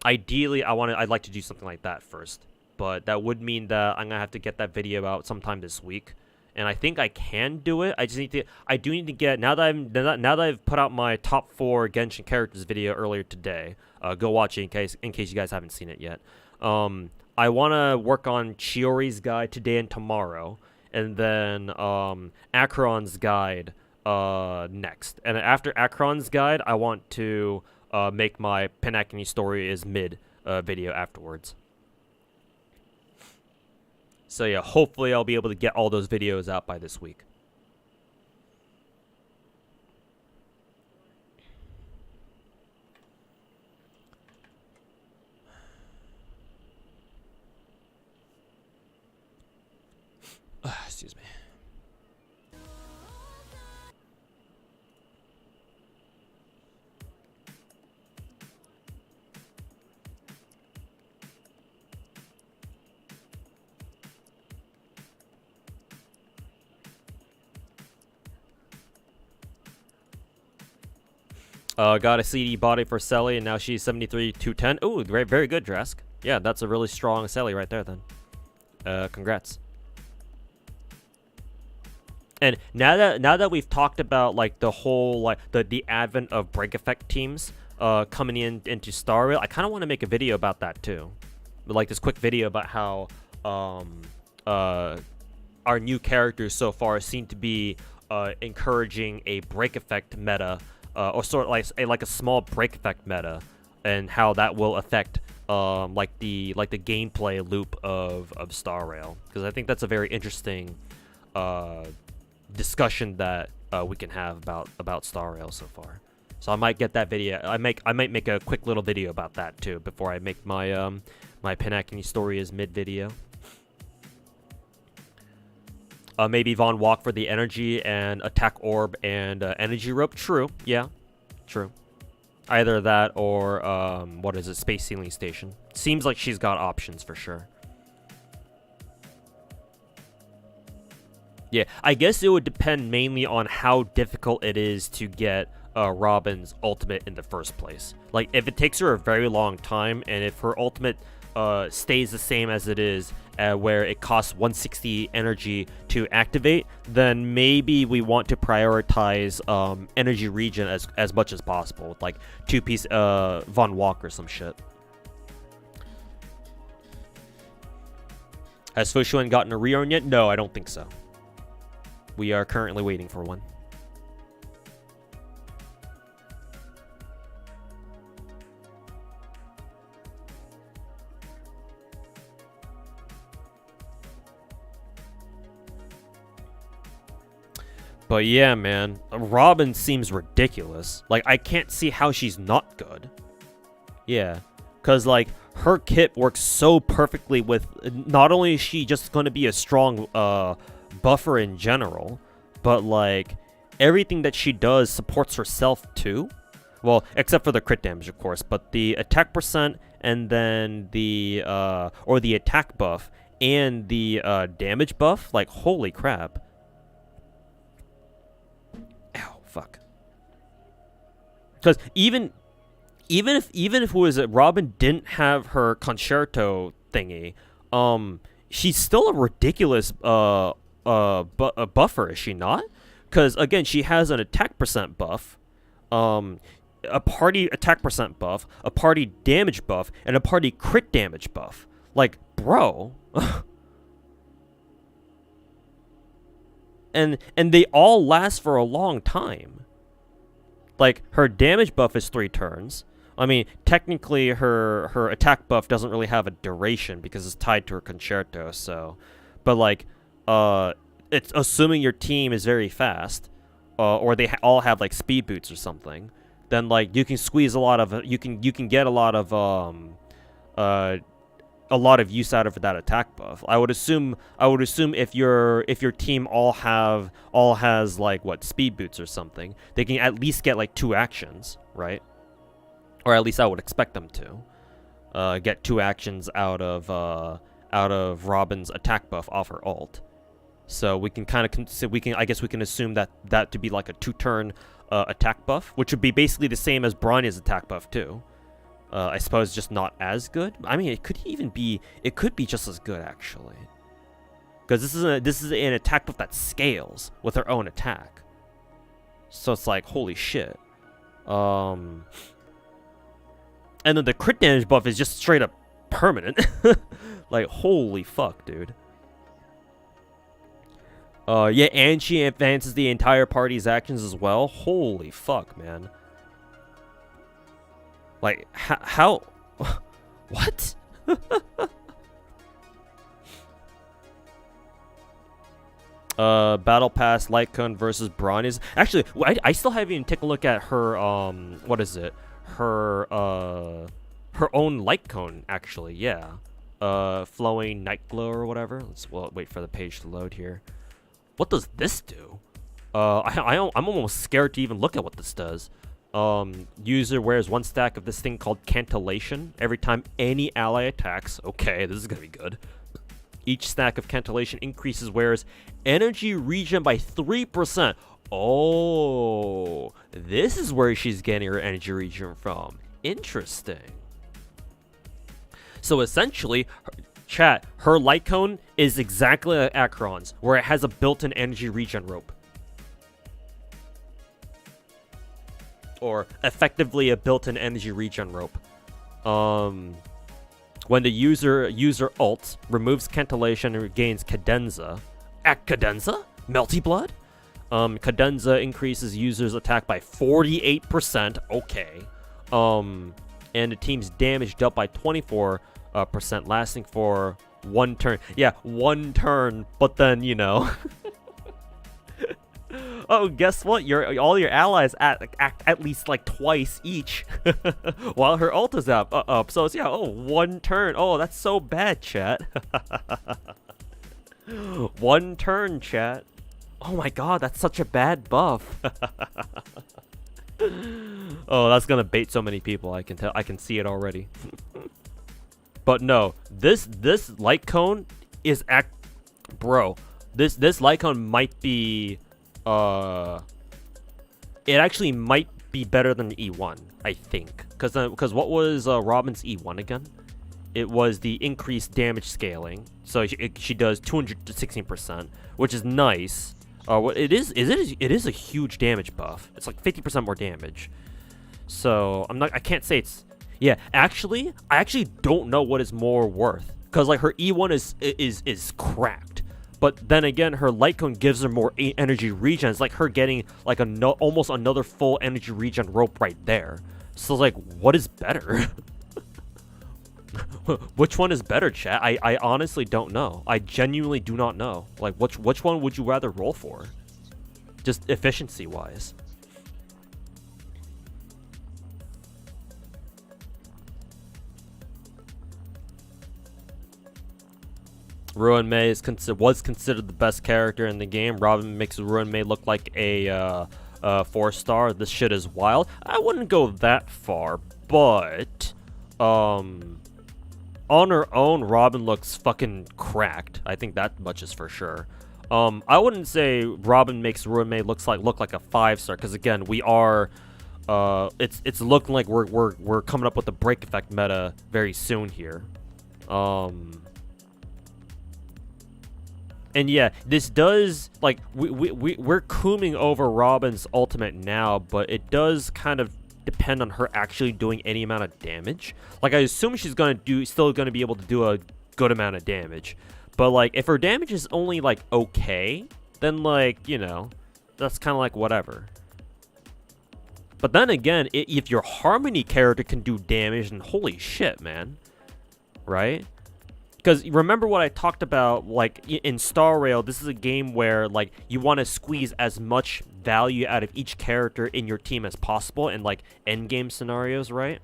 Ideally, I'd like to do something like that first, but that would mean that I'm gonna have to get that video out sometime this week. And I think I can do it. I just need to. I do need to get now that I've put out my top 4 Genshin characters video earlier today. Go watch it in case you guys haven't seen it yet. I want to work on Chiori's guide today and tomorrow, and then Acheron's guide next. And after Acheron's guide, I want to make my Pinakini story is mid video afterwards. So yeah, hopefully I'll be able to get all those videos out by this week. Excuse me. Got a CD body for Selly, and now she's 73 210. Ooh, very, very good, Drask. Yeah, that's a really strong Selly right there, then. Congrats. And now that we've talked about like the whole like the advent of break effect teams coming into Star Rail, I kind of want to make a video about that too. Like this quick video about how our new characters so far seem to be encouraging a break effect meta, or sort of like a small break effect meta, and how that will affect like the gameplay loop of Star Rail, because I think that's a very interesting discussion that we can have about Star Rail so far. So I might get that video. I might make a quick little video about that too before I make my my Pinacony Stories mid video. Maybe Von walk for the energy and attack orb and energy rope. True. Yeah. True. Either that or what is it? Space Sealing Station. Seems like she's got options for sure. Yeah, I guess it would depend mainly on how difficult it is to get Robin's ultimate in the first place. Like, if it takes her a very long time, and if her ultimate stays the same as it is, where it costs 160 energy to activate, then maybe we want to prioritize energy regen as much as possible, with like 2-piece Von Walk or some shit. Has Fushuan gotten a reorn yet? No, I don't think so. We are currently waiting for one. But yeah, man, Robin seems ridiculous. Like, I can't see how she's not good. Yeah, because like her kit works so perfectly with. Not only is she just going to be a strong buffer in general, but like everything that she does supports herself too. Well, except for the crit damage, of course, but the attack percent and then the or the attack buff and the damage buff, like holy crap. Ow, fuck. Because even if it was that Robin didn't have her concerto thingy, she's still a ridiculous a buffer, is she not? Because again, she has an attack percent buff, a party attack percent buff, a party damage buff, and a party crit damage buff. Like, bro. and they all last for a long time. Like, her damage buff is 3 turns. I mean, technically her attack buff doesn't really have a duration because it's tied to her concerto, so, but like it's assuming your team is very fast, or they all have like speed boots or something, then like you can squeeze a lot of you can get a lot of use out of that attack buff. I would assume if your team all has like what, speed boots or something, they can at least get like 2 actions, right? Or at least I would expect them to get 2 actions out of Robin's attack buff off her ult. So we can kind of I guess we can assume that to be like a 2-turn attack buff, which would be basically the same as Bronya's attack buff too. I suppose just not as good. I mean, it could be just as good actually, because this is an attack buff that scales with her own attack. So it's like, holy shit. And then the crit damage buff is just straight up permanent. Like, holy fuck, dude. Yeah, and she advances the entire party's actions as well. Holy fuck, man. Like, how? What? Battle Pass Light Cone versus Bronze. Actually, I still haven't even taken a look at her, what is it? Her own Light Cone, actually, yeah. Flowing Night Glow or whatever. Let's wait for the page to load here. What does this do? I'm almost scared to even look at what this does. User wears 1 stack of this thing called Cantillation every time any ally attacks. Okay, this is gonna be good. Each stack of Cantillation increases wearer's energy regen by 3%. Oh, this is where she's getting her energy regen from. Interesting. So essentially, chat, her light cone is exactly like Acheron's, where it has a built-in energy regen rope. Or effectively a built-in energy regen rope. When the user ults, removes Cantillation and regains Cadenza. Cadenza? Melty Blood? Cadenza increases user's attack by 48%. Okay. And the team's damage dealt by 24%, lasting for 1 turn. Yeah, 1 turn, but then, you know. Oh, guess what? All your allies act at least like twice each while her ult is up. So it's, yeah, 1 turn. Oh, that's so bad, chat. 1 turn, chat. Oh my god, that's such a bad buff. Oh, that's gonna bait so many people. I can tell. I can see it already. But no, this light cone is bro. This light cone might be it actually might be better than E1, I think. Because what was Robin's E1 again? It was the increased damage scaling. So she does 216%, which is nice. It is a huge damage buff. It's like 50% more damage. So I can't say it's, yeah, actually, I actually don't know what is more worth. Because like her E1 is cracked. But then again, her light cone gives her more energy regen. It's like her getting like almost another full energy regen rope right there. So like, what is better? Which one is better, chat? I honestly don't know. I genuinely do not know. Like, which one would you rather roll for? Just efficiency-wise. Ruin Mei was considered the best character in the game. Robin makes Ruin Mei look like a 4-star. This shit is wild. I wouldn't go that far, but on her own, Robin looks fucking cracked. I think that much is for sure. I wouldn't say Robin makes Ruin Mei look like a 5-star, because again, we are it's looking like we're coming up with the break effect meta very soon here. And yeah, this does, like, we're cooming over Robin's ultimate now, but it does kind of depend on her actually doing any amount of damage. Like, I assume she's still gonna be able to do a good amount of damage. But like, if her damage is only like okay, then like, you know, that's kind of like whatever. But then again, if your Harmony character can do damage, then holy shit, man. Right? Because remember what I talked about, like, in Star Rail, this is a game where, like, you want to squeeze as much value out of each character in your team as possible in, like, endgame scenarios, right?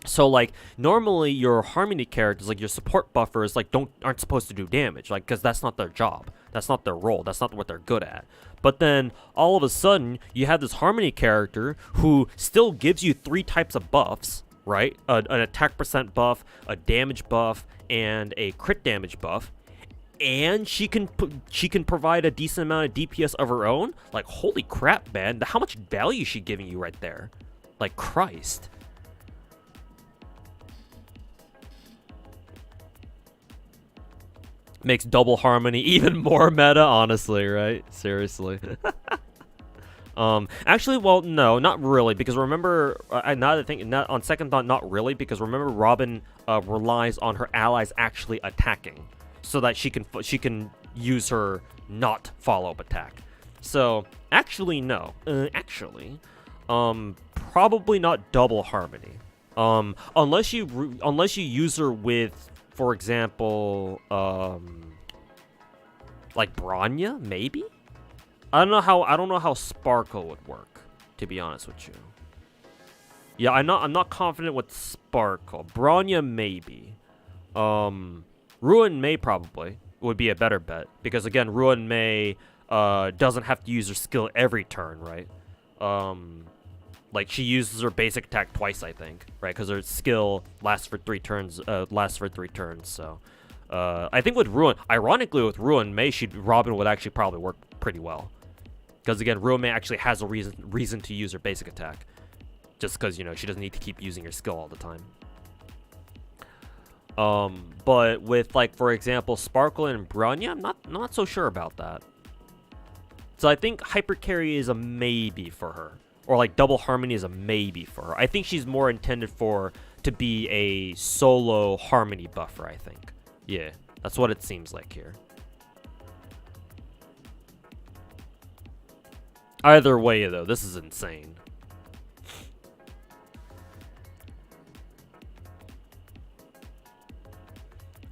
So, like, normally your Harmony characters, like, your support buffers, like, aren't supposed to do damage, like, because that's not their job. That's not their role. That's not what they're good at. But then, all of a sudden, you have this Harmony character who still gives you 3 types of buffs, right? An attack percent buff, a damage buff, and a crit damage buff, and she can provide a decent amount of DPS of her own. Like, holy crap, man! How much value is she giving you right there? Like, Christ. Makes double Harmony even more meta, honestly, right? Seriously. Actually, well, no, not really, because remember, on second thought, not really, because remember, Robin relies on her allies actually attacking, so that she can use her not follow-up attack. So actually, no, probably not double Harmony, unless you use her with, for example, like Bronya, maybe. I don't know how Sparkle would work, to be honest with you. Yeah, I'm not confident with Sparkle. Bronya maybe. Ruin Mei probably would be a better bet, because again, Ruin Mei doesn't have to use her skill every turn, right? Like, she uses her basic attack twice, I think, right? Because her skill lasts for 3 turns. So I think ironically with Ruin Mei, Robin would actually probably work pretty well. Because again, Ruome actually has a reason to use her basic attack. Just because, you know, she doesn't need to keep using her skill all the time. But with, like, for example, Sparkle and Bronya, I'm not so sure about that. So I think Hyper Carry is a maybe for her. Or, like, Double Harmony is a maybe for her. I think she's more intended to be a solo Harmony buffer, I think. Yeah, that's what it seems like here. Either way, though, this is insane.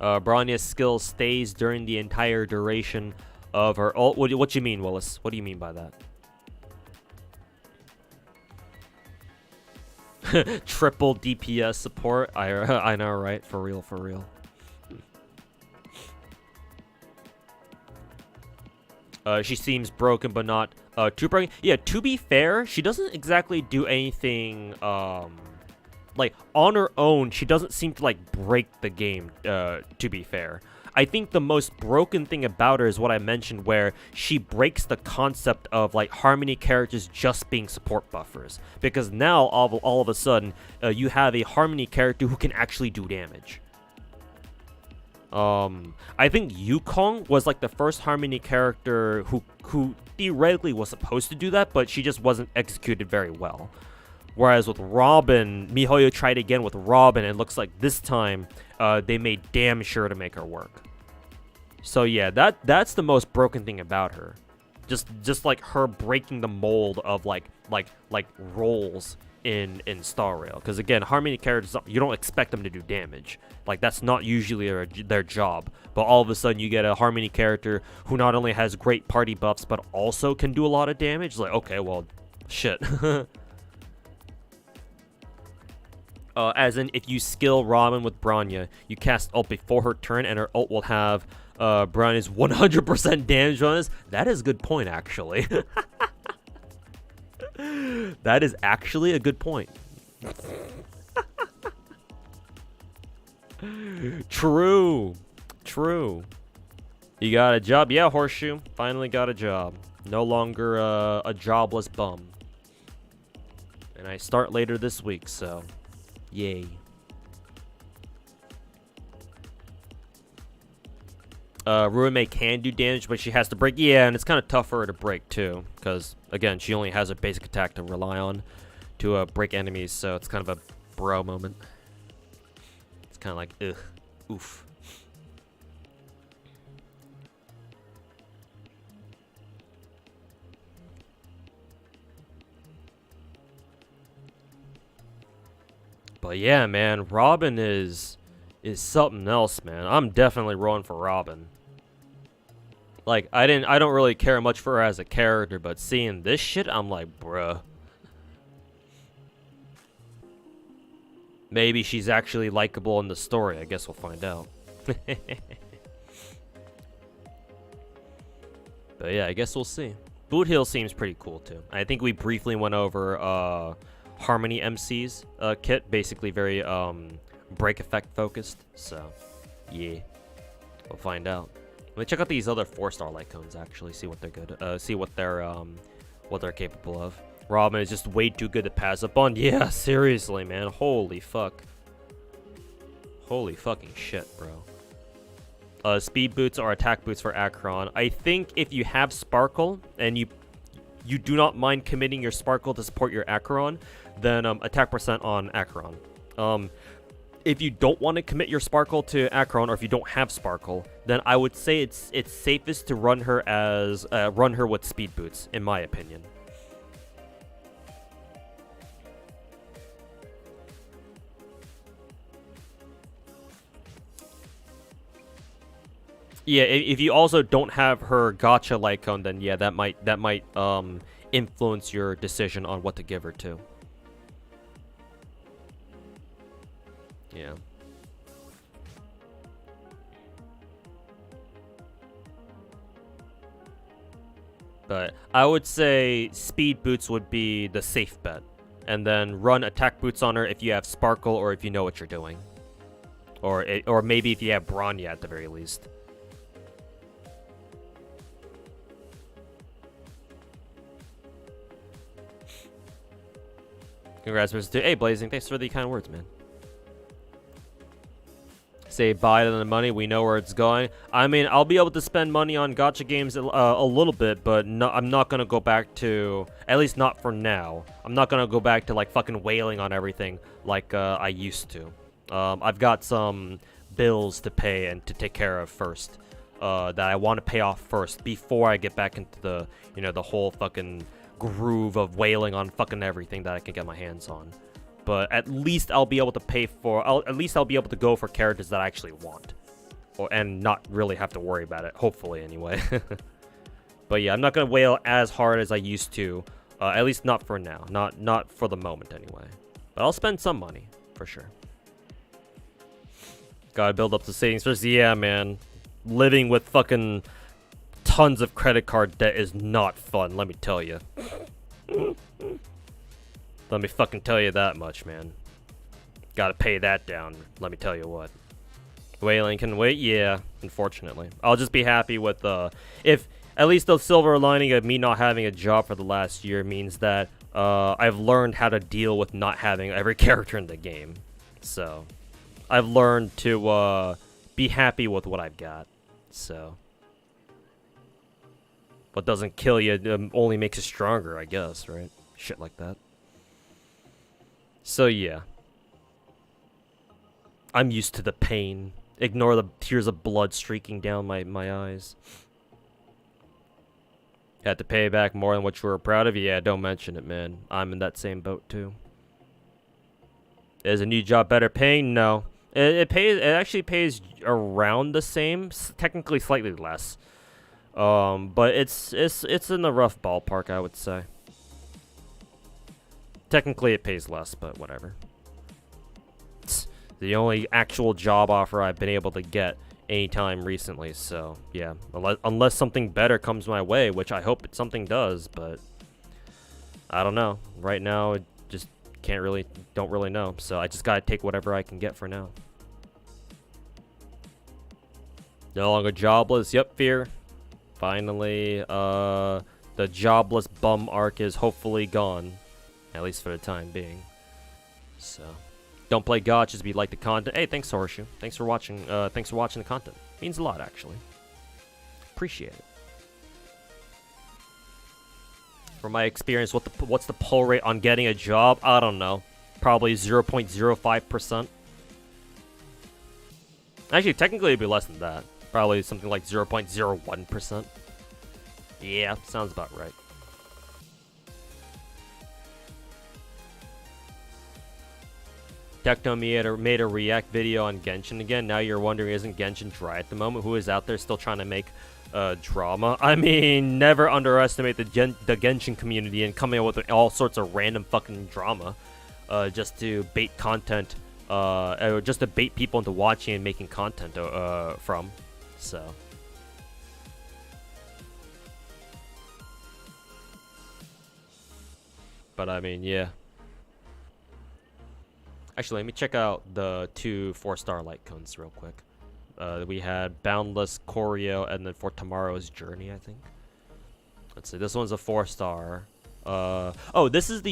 Bronya's skill stays during the entire duration of her ult. What do you mean, Willis? What do you mean by that? Triple DPS support. I know, right? For real, for real. She seems broken, but not too broken. Yeah, to be fair, she doesn't exactly do anything. Like, on her own, she doesn't seem to, like, break the game, to be fair. I think the most broken thing about her is what I mentioned, where she breaks the concept of, like, Harmony characters just being support buffers. Because now, all of a sudden, you have a Harmony character who can actually do damage. I think Yukong was, like, the first Harmony character who theoretically was supposed to do that, but she just wasn't executed very well. Whereas with Robin, MiHoYo tried again with Robin, and it looks like this time they made damn sure to make her work. So yeah, that's the most broken thing about her. Just like her breaking the mold of like roles in Star Rail. Because again, Harmony characters, you don't expect them to do damage. Like, that's not usually their job. But all of a sudden you get a Harmony character who not only has great party buffs, but also can do a lot of damage. Like, okay, well, shit. As in, if you skill Robin with Bronya, you cast ult before her turn, and her ult will have Bronya's 100% damage on us. That is a good point, actually. That is actually a good point. True. True. You got a job? Yeah, Horseshoe. Finally got a job. No longer a jobless bum. And I start later this week, so... yay. Ruime can do damage, but she has to break. Yeah, and it's kind of tough for her to break, too. Because, again, she only has a basic attack to rely on to break enemies, so it's kind of a bro moment. It's kind of like, ugh. Oof. But yeah, man, Robin is something else, man. I'm definitely rolling for Robin. Like, I don't really care much for her as a character, but seeing this shit, I'm like, bruh. Maybe she's actually likable in the story. I guess we'll find out. But yeah, I guess we'll see. Boot Hill seems pretty cool too. I think we briefly went over Harmony MC's kit, basically very break effect focused. So yeah, we'll find out. Let me check out these other 4-star light cones, actually, see what they're good, see what they're capable of. Robin is just way too good to pass up on. Yeah, seriously, man. Holy fuck. Holy fucking shit, bro. Speed boots or attack boots for Acheron. I think if you have Sparkle and you do not mind committing your Sparkle to support your Acheron, then attack percent on Acheron. If you don't want to commit your Sparkle to Acheron, or if you don't have Sparkle, then I would say it's safest to run her as run her with speed boots, in my opinion. Yeah, if you also don't have her Gacha light cone, then yeah, that might influence your decision on what to give her to. Yeah. But I would say speed boots would be the safe bet. And then run attack boots on her if you have Sparkle or if you know what you're doing. Or maybe if you have Bronya at the very least. Congrats, Mr. 2. Hey, Blazing, thanks for the kind words, man. Say bye to the money. We know where it's going. I mean, I'll be able to spend money on gacha games a little bit, but no, I'm not gonna go back to, at least not for now. I'm not gonna go back to like fucking wailing on everything like I used to. I've got some bills to pay and to take care of first. That I want to pay off first before I get back into the, you know, the whole fucking groove of wailing on fucking everything that I can get my hands on. But at least I'll be able to pay for, at least I'll be able to go for characters that I actually want. And not really have to worry about it, hopefully anyway. But yeah, I'm not going to wail as hard as I used to, at least not for now. Not for the moment anyway. But I'll spend some money, for sure. Gotta build up the savings first. Yeah, man. Living with fucking tons of credit card debt is not fun, let me tell you. Let me fucking tell you that much, man. Gotta pay that down, let me tell you what. Wailing can wait? Yeah, unfortunately. I'll just be happy with, if at least the silver lining of me not having a job for the last year means that, I've learned how to deal with not having every character in the game. So, I've learned to, be happy with what I've got. So. What doesn't kill you only makes you stronger, I guess, right? Shit like that. So yeah. I'm used to the pain. Ignore the tears of blood streaking down my eyes. Had to pay back more than what you were proud of? Yeah, don't mention it, man. I'm in that same boat, too. Is a new job better paying? No. It actually pays around the same. Technically slightly less. But it's in the rough ballpark, I would say. Technically, it pays less, but whatever. It's the only actual job offer I've been able to get anytime recently, so yeah. Unless something better comes my way, which I hope something does, but I don't know. Right now, it just don't really know. So I just gotta take whatever I can get for now. No longer jobless. Yep, Fear. Finally, the jobless bum arc is hopefully gone. At least for the time being. So, don't play gachas if you like the content. Hey, thanks, Horseshoe. Thanks for watching. Thanks for watching the content. Means a lot, actually. Appreciate it. From my experience, what's the pull rate on getting a job? I don't know. Probably 0.05%. Actually, technically, it'd be less than that. Probably something like 0.01%. Yeah, sounds about right. Tecto made a react video on Genshin again. Now you're wondering, isn't Genshin dry at the moment? Who is out there still trying to make drama? I mean, never underestimate the Genshin community and coming up with all sorts of random fucking drama just to bait content, or just to bait people into watching and making content from. So. But I mean, yeah. Actually, let me check out the 2 4-star light cones real quick. We had Boundless, Choreo, and then For Tomorrow's Journey, I think. Let's see. This one's a 4-star. Oh, this is the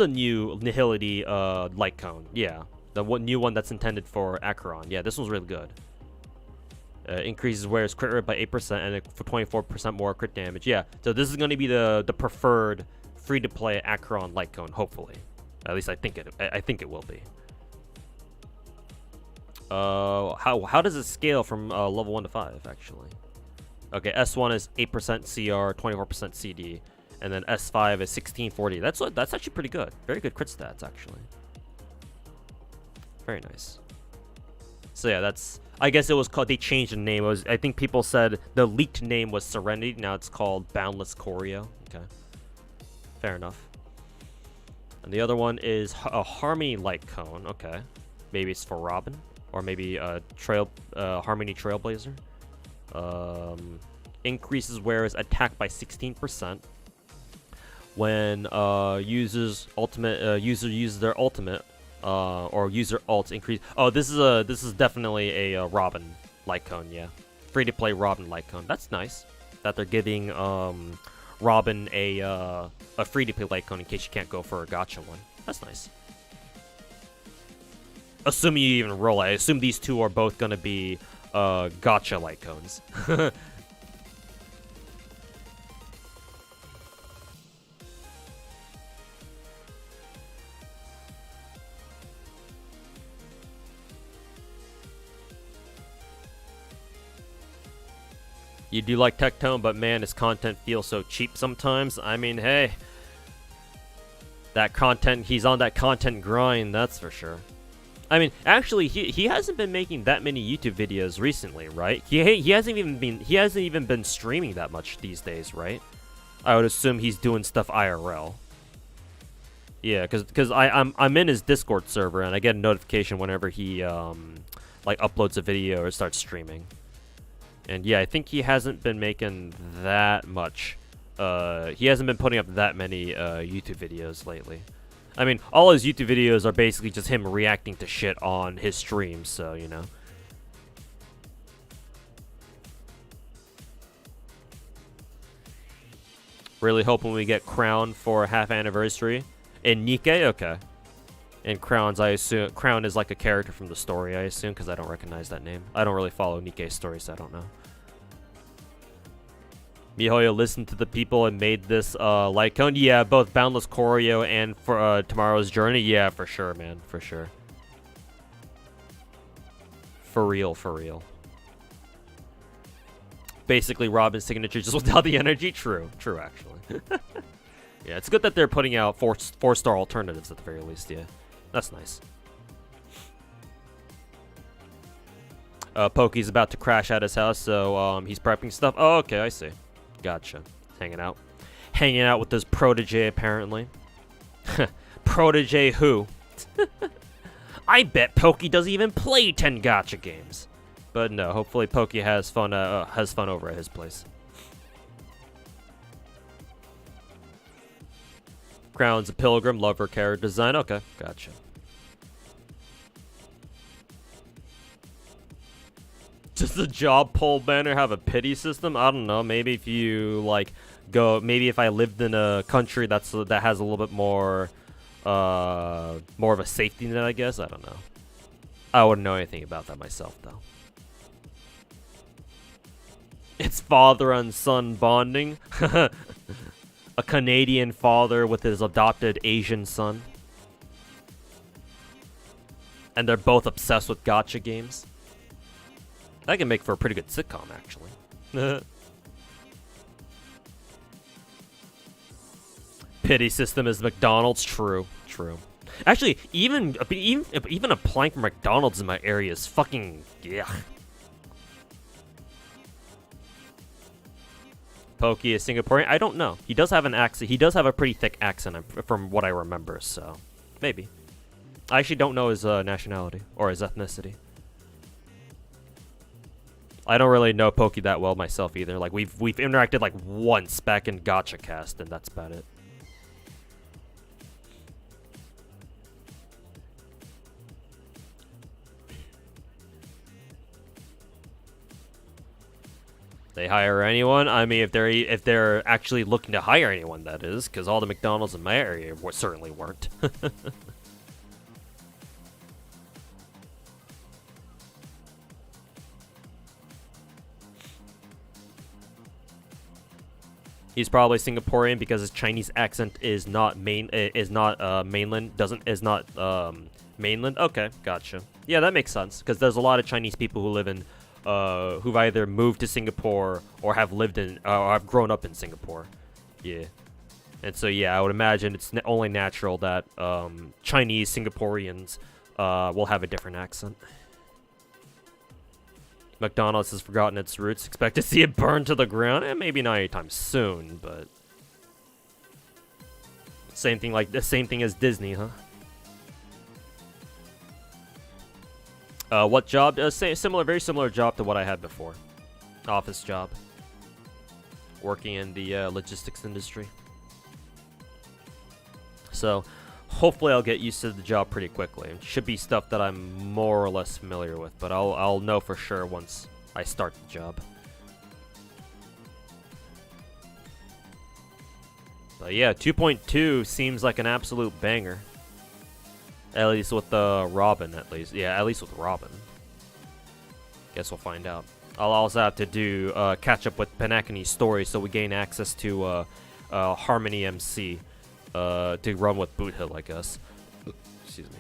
new Nihility light cone. Yeah, the new one that's intended for Acheron. Yeah, this one's really good. Increases Ware's crit rate by 8% and for 24% more crit damage. Yeah, so this is going to be the preferred free-to-play Acheron light cone, hopefully. At least I think it will be. How does it scale from level 1 to 5 actually? Okay, S1 is 8% CR, 24% CD, and then S5 is 1640. That's actually pretty good. Very good crit stats actually. Very nice. So yeah, I guess it was called. They changed the name. I think people said the leaked name was Serenity. Now it's called Boundless Choreo. Okay, fair enough. And the other one is a Harmony Light Cone. Okay, maybe it's for Robin, or maybe Harmony Trailblazer. Increases Wearer's attack by 16% when users uses their ultimate. Or user alt increase. Oh, this is definitely a Robin light cone. Yeah, free to play Robin light cone. That's nice that they're giving Robin a free to play light cone in case you can't go for a gacha one. That's nice. Assuming you even roll, I assume these two are both gonna be Gacha Lycones. You do like Tectone, but man, his content feels so cheap sometimes. I mean, hey. That content, he's on that content grind, that's for sure. I mean, actually, he hasn't been making that many YouTube videos recently, right? He hasn't even been streaming that much these days, right? I would assume he's doing stuff IRL. Yeah, because I'm in his Discord server and I get a notification whenever he like uploads a video or starts streaming. And yeah, I think he hasn't been making that much. He hasn't been putting up that many YouTube videos lately. I mean, all his YouTube videos are basically just him reacting to shit on his streams, so, you know. Really hoping we get Crown for a half anniversary. And Nikkei? Okay. And Crown's, I assume, Crown is like a character from the story, I assume, because I don't recognize that name. I don't really follow Nikkei's stories, so I don't know. MiHoYo listened to the people and made this Lycone. Yeah, both Boundless Choreo and for Tomorrow's Journey. Yeah, for sure, man. For sure. For real, for real. Basically, Robin's signature just without the energy. True. True, actually. Yeah, it's good that they're putting out four-star alternatives at the very least, yeah. That's nice. Pokey's about to crash at his house, so he's prepping stuff. Oh, okay, I see. Gotcha. Hanging out. Hanging out with this protege, apparently. Protege who? I bet Pokey doesn't even play 10 gacha games. But no, hopefully Pokey has fun over at his place. Crown's a pilgrim, love her character design. Okay, gotcha. Does the job poll banner have a pity system? I don't know. Maybe if you like maybe if I lived in a country that has a little bit more of a safety net, I guess. I don't know. I wouldn't know anything about that myself though. It's father and son bonding. A Canadian father with his adopted Asian son. And they're both obsessed with gacha games. That can make for a pretty good sitcom, actually. Pity system is McDonald's. True, true. Actually, even applying for McDonald's in my area is fucking yeah. Pokey is Singaporean. I don't know. He does have an accent. He does have a pretty thick accent, from what I remember. So maybe. I actually don't know his nationality or his ethnicity. I don't really know Pokey that well myself either. Like we've interacted like once back in Gacha Cast, and that's about it. They hire anyone? I mean, if they're actually looking to hire anyone, that is, because all the McDonald's in my area certainly weren't. He's probably Singaporean because his Chinese accent is not mainland. Okay, gotcha. Yeah, that makes sense because there's a lot of Chinese people who live in, who've either moved to Singapore or have lived in, or have grown up in Singapore. Yeah, and so yeah, I would imagine it's only natural that Chinese Singaporeans will have a different accent. McDonald's has forgotten its roots. Expect to see it burn to the ground? Maybe not anytime soon, but same thing as Disney, huh? What job? Very similar job to what I had before. Office job. Working in the logistics industry. So, hopefully I'll get used to the job pretty quickly. It should be stuff that I'm more or less familiar with, but I'll know for sure once I start the job. But yeah, 2.2 seems like an absolute banger. At least with Robin, at least. Yeah, at least with Robin. Guess we'll find out. I'll also have to do catch up with Penacony's story so we gain access to Harmony MC to run with Boot Hill, I guess. Excuse me.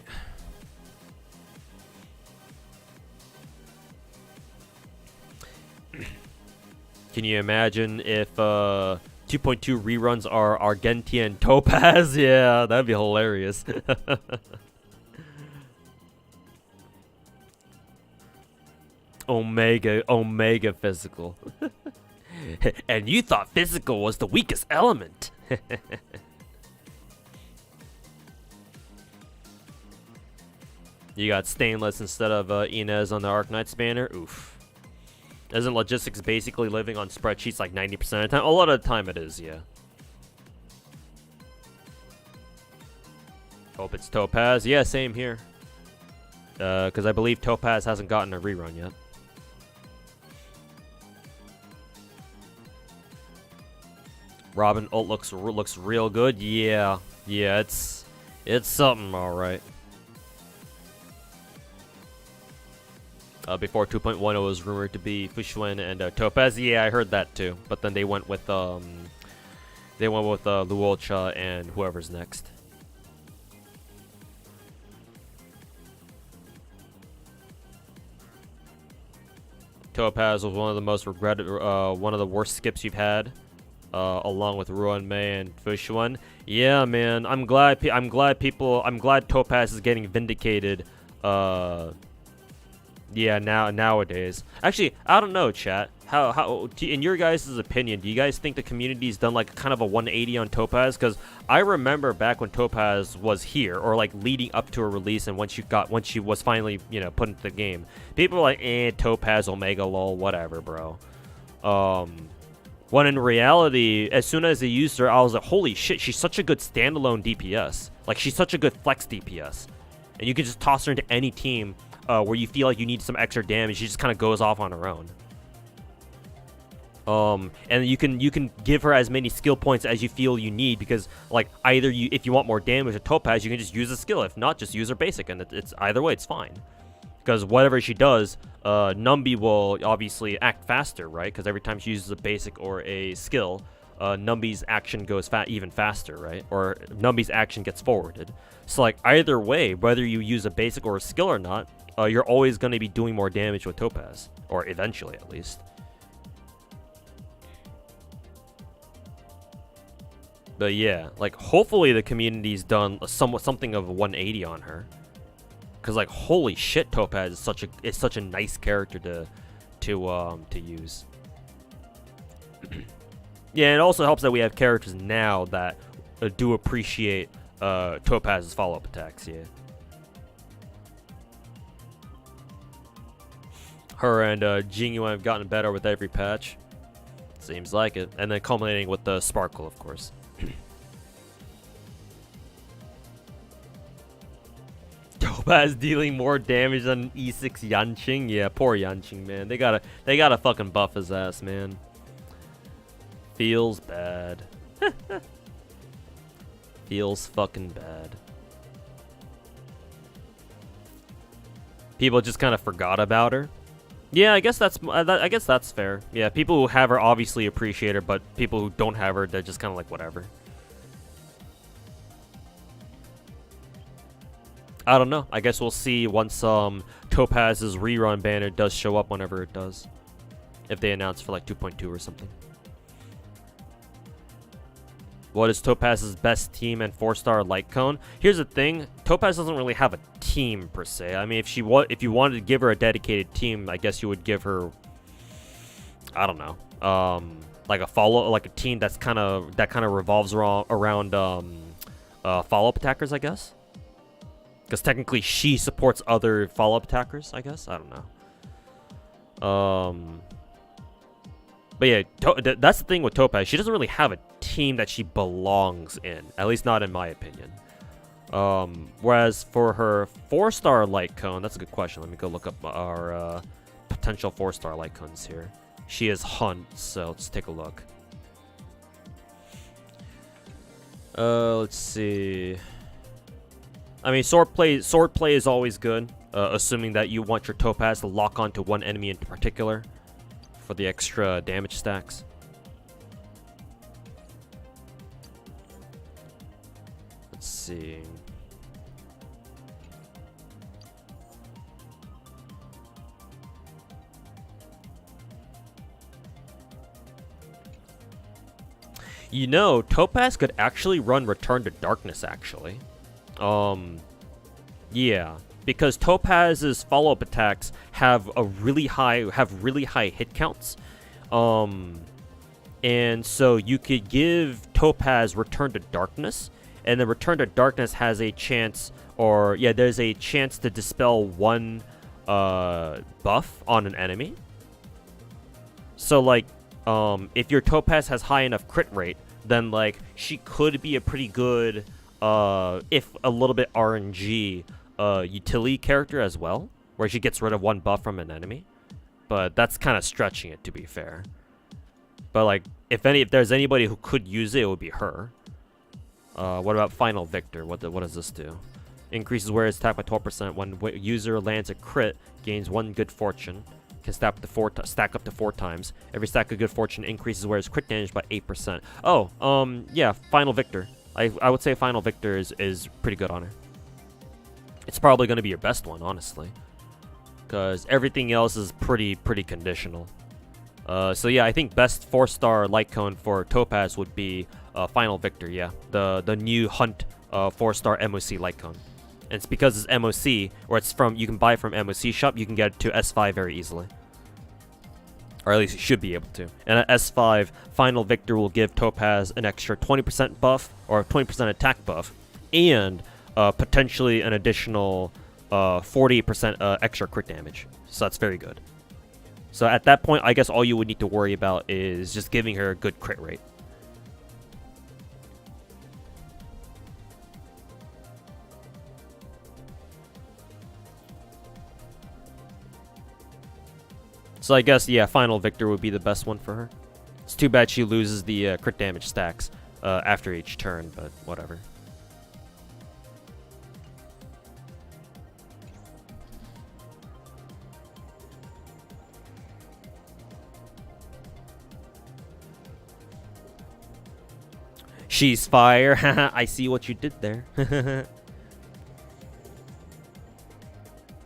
Can you imagine if 2.2 reruns are Argentia and Topaz? Yeah, that'd be hilarious. Omega physical. And you thought physical was the weakest element. You got Stainless instead of Inez on the Arknights banner. Oof. Isn't logistics basically living on spreadsheets like 90% of the time? A lot of the time it is, yeah. Hope it's Topaz. Yeah, same here. Because I believe Topaz hasn't gotten a rerun yet. Robin ult looks real good. Yeah, it's something, all right. Before 2.10 was rumored to be Fushuen and Topaz. Yeah, I heard that too. But then they went with Luocha and whoever's next. Topaz was one of the most regretted, one of the worst skips you've had, along with Ruan Mei and Fushuen. Yeah, man, I'm glad Topaz is getting vindicated. Yeah, nowadays. Actually, I don't know, chat. How in your guys' opinion, do you guys think the community's done like kind of a 180 on Topaz? Because I remember back when Topaz was here, or like leading up to a release, and once she was finally, you know, put into the game, people were like, Topaz, Omega, lol, whatever, bro. When in reality, as soon as I used her, I was like, holy shit, she's such a good standalone DPS. Like, she's such a good flex DPS, and you can just toss her into any team. Where you feel like you need some extra damage, she just kind of goes off on her own. And you can give her as many skill points as you feel you need, because like either if you want more damage with Topaz, you can just use a skill. If not, just use her basic, and it's either way, it's fine. Because whatever she does, Numby will obviously act faster, right? Because every time she uses a basic or a skill, Numby's action goes even faster, right? Or Numby's action gets forwarded. So like either way, whether you use a basic or a skill or not, you're always going to be doing more damage with Topaz, or eventually at least. But yeah, like hopefully the community's done something of a 180 on her, because like holy shit, Topaz is such a nice character to use. Yeah, and it also helps that we have characters now that do appreciate Topaz's follow-up attacks. Yeah. Her and Jingyuan have gotten better with every patch. Seems like it. And then culminating with the Sparkle, of course. Topaz dealing more damage than E6 Yanqing. Yeah, poor Yanqing, man. They gotta fucking buff his ass, man. Feels bad. Feels fucking bad. People just kind of forgot about her. Yeah, I guess that's fair. Yeah, people who have her obviously appreciate her, but people who don't have her, they're just kind of like whatever. I don't know. I guess we'll see once Topaz's rerun banner does show up whenever it does. If they announce for like 2.2 or something. What is Topaz's best team and 4-star light cone? Here's the thing, Topaz doesn't really have a team per se. I mean, if you wanted to give her a dedicated team, I guess you would give her, I don't know, like a team that kind of revolves around follow-up attackers, I guess. Because technically she supports other follow-up attackers, I guess. I don't know. But yeah, that's the thing with Topaz. She doesn't really have a team that she belongs in. At least not in my opinion. Whereas for her 4-star light cone, that's a good question. Let me go look up our potential 4-star light cones here. She is Hunt, so let's take a look. Let's see. I mean, sword play is always good, assuming that you want your Topaz to lock onto one enemy in particular for the extra damage stacks. Let's see. You know, Topaz could actually run Return to Darkness, actually. Yeah, because Topaz's follow-up attacks have really high hit counts. And so you could give Topaz Return to Darkness, and then Return to Darkness has a chance, there's a chance to dispel one buff on an enemy. So like, if your Topaz has high enough crit rate, then like she could be a pretty good, if a little bit RNG, utility character as well, where she gets rid of one buff from an enemy. But that's kind of stretching it, to be fair. But like, if there's anybody who could use it, it would be her. What about Final Victor? What does this do? Increases where it's attacked by 12% when user lands a crit, gains 1 good fortune. Can stack up to 4 times. Every stack of good fortune increases where it's crit damage by 8%. Oh, yeah, Final Victor. I would say Final Victor is pretty good on her. It's probably going to be your best one, honestly, because everything else is pretty conditional. So yeah, I think best 4-star light cone for Topaz would be Final Victor. Yeah, the new Hunt 4-star MOC light cone. And it's because it's MOC, or it's from, you can buy it from MOC shop, you can get it to S5 very easily. Or at least you should be able to. And at S5, Final Victor will give Topaz an extra 20% buff, or 20% attack buff, and potentially an additional 40% extra crit damage. So that's very good. So at that point, I guess all you would need to worry about is just giving her a good crit rate. So I guess, yeah, Final Victor would be the best one for her. It's too bad she loses the crit damage stacks after each turn, but whatever. She's fire. I see what you did there.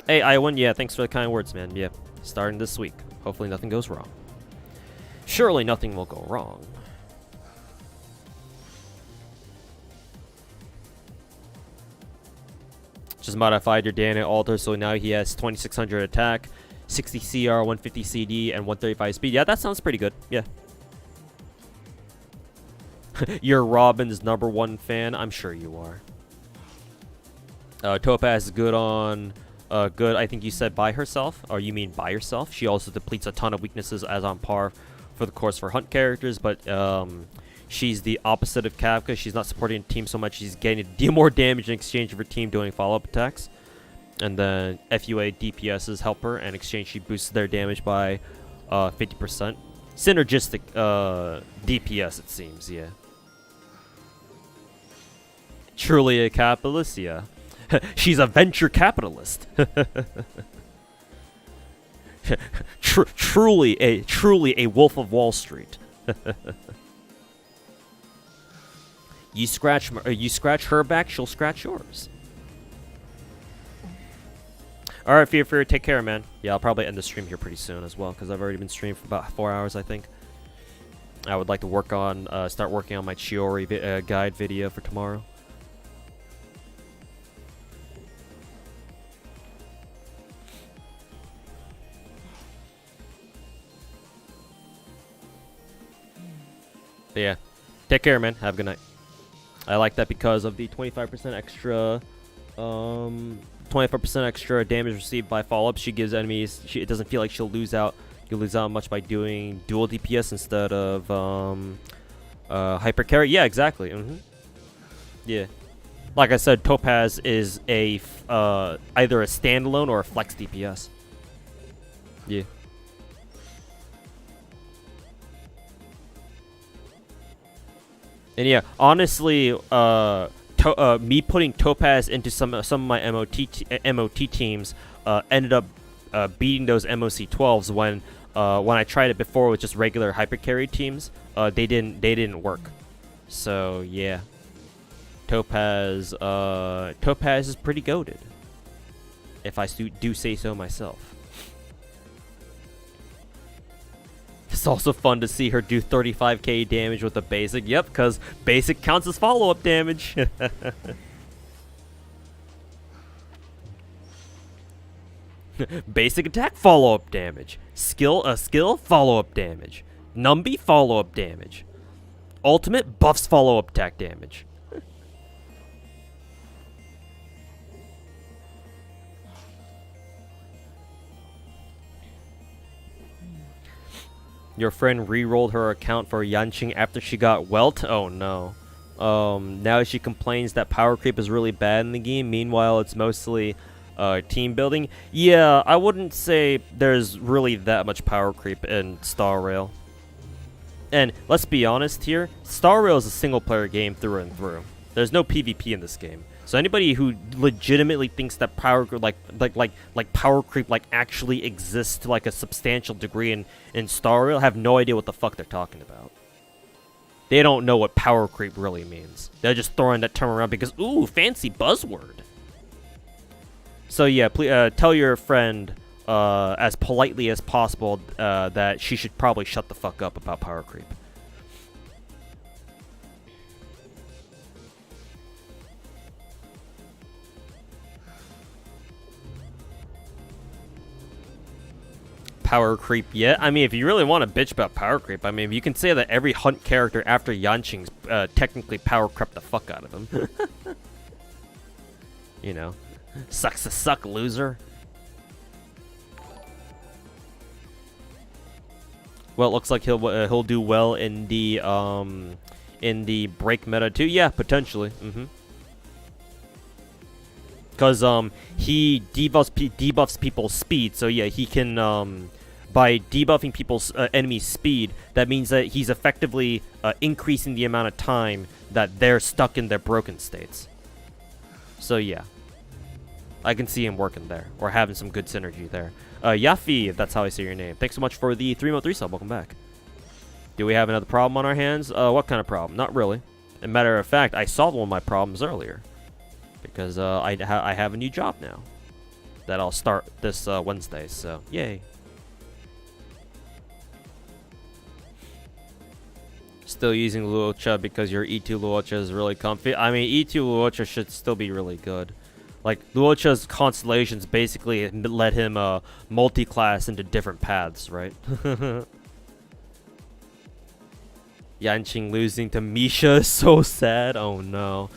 Hey, Iwan, yeah, thanks for the kind words, man. Yeah, starting this week. Hopefully nothing goes wrong. Surely nothing will go wrong. Just modified your Dana alter, so now he has 2600 attack, 60 CR, 150 CD, and 135 speed. Yeah, that sounds pretty good. Yeah. You're Robin's #1 fan. I'm sure you are. Topaz is good on... good, I think you said by herself, or you mean by herself. She also depletes a ton of weaknesses as on par for the course for Hunt characters, but she's the opposite of Kafka. She's not supporting the team so much. She's getting to deal more damage in exchange of her team doing follow-up attacks. And then FUA DPSs help her, and in exchange she boosts their damage by 50%. Synergistic DPS, it seems, yeah. Truly a capitalist, yeah. She's a venture capitalist. Truly a wolf of Wall Street. You scratch her back, she'll scratch yours. All right, Fear, take care, man. Yeah, I'll probably end the stream here pretty soon as well, because I've already been streaming for about 4 hours, I think. I would like to start working on my Chiori guide video for tomorrow. But yeah, take care, man. Have a good night. I like that because of the 25% extra, 25% extra damage received by follow-ups. She gives enemies. It doesn't feel like she'll lose out. You'll lose out much by doing dual DPS instead of hyper carry. Yeah, exactly. Yeah, like I said, Topaz is a either a standalone or a flex DPS. Yeah. And yeah, honestly, me putting Topaz into some of my MOT teams ended up beating those MOC-12s when I tried it before with just regular hypercarry teams. They didn't work. So yeah, Topaz is pretty goated, if I do say so myself. It's also fun to see her do 35k damage with a basic. Yep, because basic counts as follow-up damage. Basic attack follow-up damage. Skill follow-up damage. Numby follow-up damage. Ultimate buffs follow-up attack damage. Your friend re-rolled her account for Yanqing after she got welt? Oh no. Now she complains that power creep is really bad in the game. Meanwhile, it's mostly team building. Yeah, I wouldn't say there's really that much power creep in Star Rail. And let's be honest here, Star Rail is a single player game through and through. There's no PvP in this game. So anybody who legitimately thinks that power creep actually exists to like a substantial degree in Star Rail have no idea what the fuck they're talking about. They don't know what power creep really means. They're just throwing that term around because ooh, fancy buzzword. So yeah, please tell your friend as politely as possible that she should probably shut the fuck up about power creep. Power creep yet? I mean, if you really want to bitch about power creep, I mean, you can say that every hunt character after Yanqing's technically power crept the fuck out of him. You know, sucks to suck, loser. Well, it looks like he'll do well in the break meta too. Yeah, potentially. Because he debuffs people's speed, so yeah, he can by debuffing people's enemy speed, that means that he's effectively increasing the amount of time that they're stuck in their broken states. So yeah, I can see him working there, or having some good synergy there. Yafi, if that's how I say your name, thanks so much for the 3-3 sub. Welcome back. Do we have another problem on our hands? What kind of problem? Not really. As a matter of fact, I solved one of my problems earlier. Because I have a new job now that I'll start this Wednesday, so yay. Still using Luocha because your E2 Luocha is really comfy. I mean, E2 Luocha should still be really good. Like, Luocha's constellations basically let him multi-class into different paths, right? Yanqing losing to Misha is so sad. Oh no.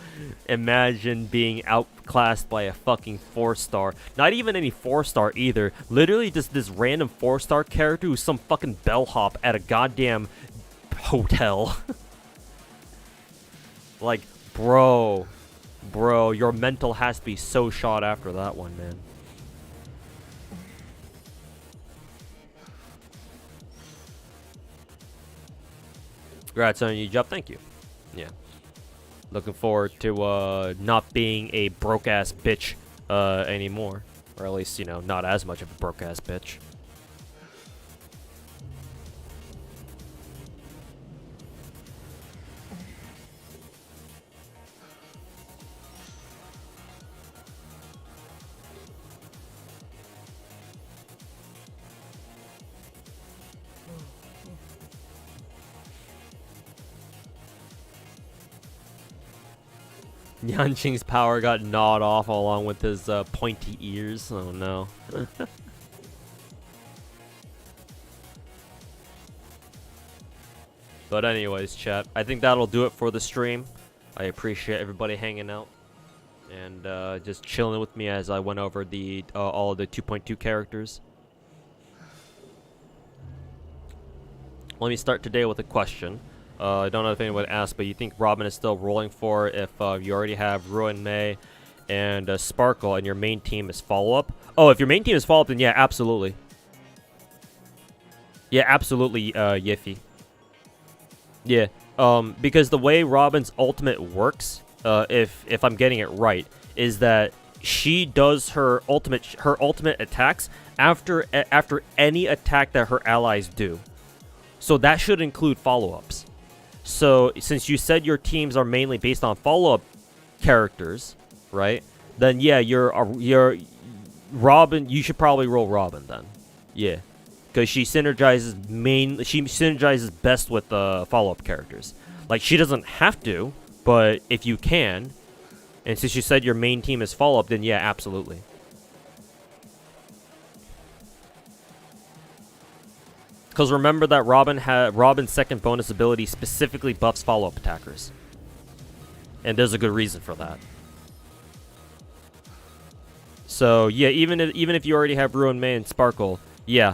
Imagine being outclassed by a fucking 4-star. Not even any 4-star either. Literally just this random 4-star character who's some fucking bellhop at a goddamn hotel. Like, bro, your mental has to be so shot after that one, man. Congrats on your new job. Thank you. Yeah. Looking forward to not being a broke-ass bitch anymore. Or at least, you know, not as much of a broke-ass bitch. Yanqing's power got gnawed off along with his pointy ears. Oh no. But anyways, chat, I think that'll do it for the stream. I appreciate everybody hanging out and just chilling with me as I went over the all of the 2.2 characters. Let me start today with a question. I don't know if anyone asked, but you think Robin is still rolling for if you already have Ruin Mei and Sparkle and your main team is follow-up? Oh, if your main team is follow-up, then yeah, absolutely. Yeah, absolutely, Yiffy. Yeah, because the way Robin's ultimate works if I'm getting it right, is that she does her ultimate attacks after any attack that her allies do. So that should include follow-ups. So since you said your teams are mainly based on follow-up characters, right? Then yeah, you're Robin. You should probably roll Robin then. Yeah, because she synergizes best with follow-up characters. Like, she doesn't have to, but if you can, and since you said your main team is follow-up, then yeah, absolutely. Because remember that Robin's second bonus ability specifically buffs follow-up attackers. And there's a good reason for that. So yeah, even if you already have Ruin May and Sparkle, yeah,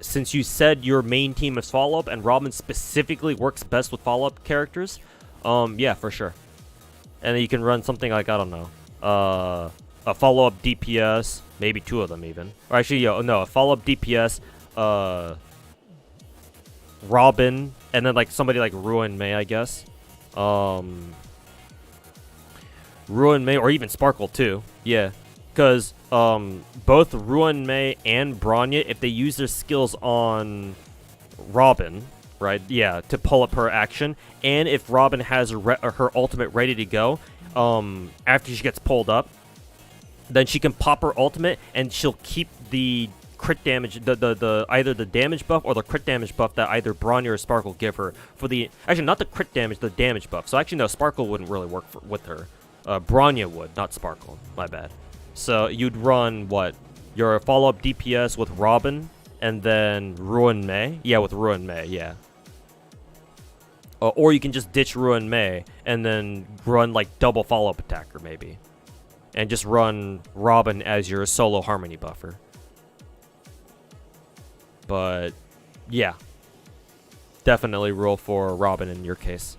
since you said your main team is follow-up and Robin specifically works best with follow-up characters, yeah, for sure. And then you can run something like, I don't know, a follow-up DPS, maybe 2 of them even. Or actually, no, a follow-up DPS, Robin, and then like somebody like Ruin May, I guess. Ruin May, or even Sparkle too. Yeah, because both Ruin May and Bronya, if they use their skills on Robin, right? Yeah, to pull up her action, and if Robin has her ultimate ready to go, after she gets pulled up, then she can pop her ultimate, and she'll keep the crit damage, the either the damage buff or the crit damage buff that either Bronya or Sparkle give her for the, actually not the crit damage, the damage buff. So actually no, Sparkle wouldn't really work with her. Bronya would, not Sparkle. My bad. So you'd run what? Your follow-up DPS with Robin, and then Ruin May. Yeah, with Ruin May. Yeah. Or you can just ditch Ruin May and then run like double follow-up attacker maybe, and just run Robin as your solo harmony buffer. But yeah, definitely roll for Robin in your case.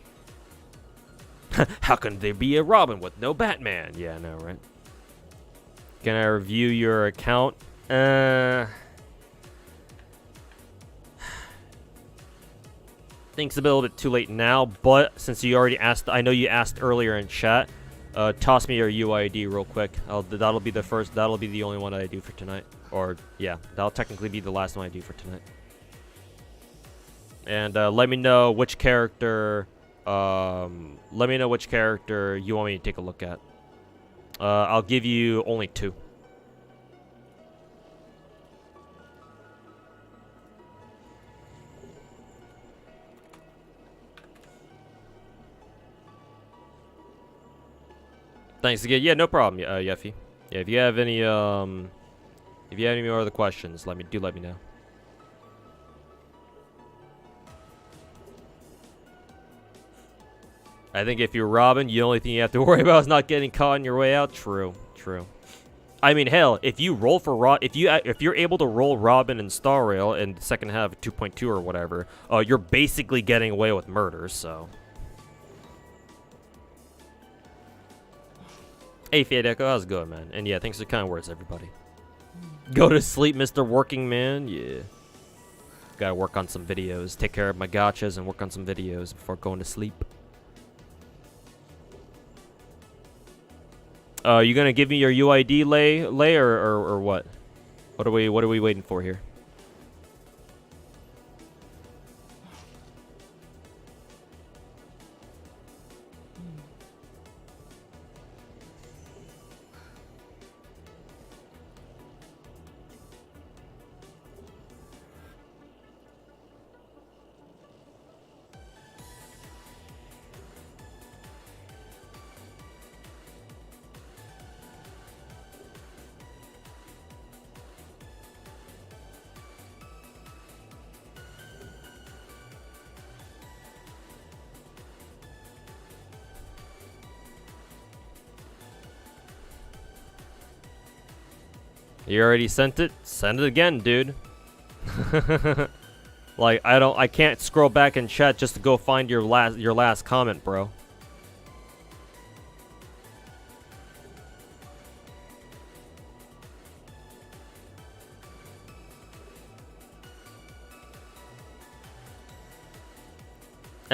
How can there be a Robin with no Batman? Yeah, I know, right? Can I review your account? Think it's a little bit too late now, but since you already asked, I know you asked earlier in chat. Toss me your UID real quick. That'll be the first. That'll be the only one that I do for tonight. Or yeah, that'll technically be the last one I do for tonight. And let me know which character. Let me know which character you want me to take a look at. I'll give you only 2. Thanks again. Yeah, no problem, Yeffy. Yeah, if you have any more other questions, let me know. I think if you're Robin, the only thing you have to worry about is not getting caught on your way out. True. I mean, hell, if you roll for if you're able to roll Robin and Star Rail in the second half of 2.2 or whatever, you're basically getting away with murder. So. Hey, Fiadeco, how's it going, man? And yeah, thanks for the kind words, everybody. Go to sleep, Mr. Working Man. Yeah. Gotta work on some videos. Take care of my gachas and work on some videos before going to sleep. You gonna give me your UID lay or what? What are we waiting for here? You already sent it? Send it again, dude. Like, I can't scroll back in chat just to go find your last comment, bro.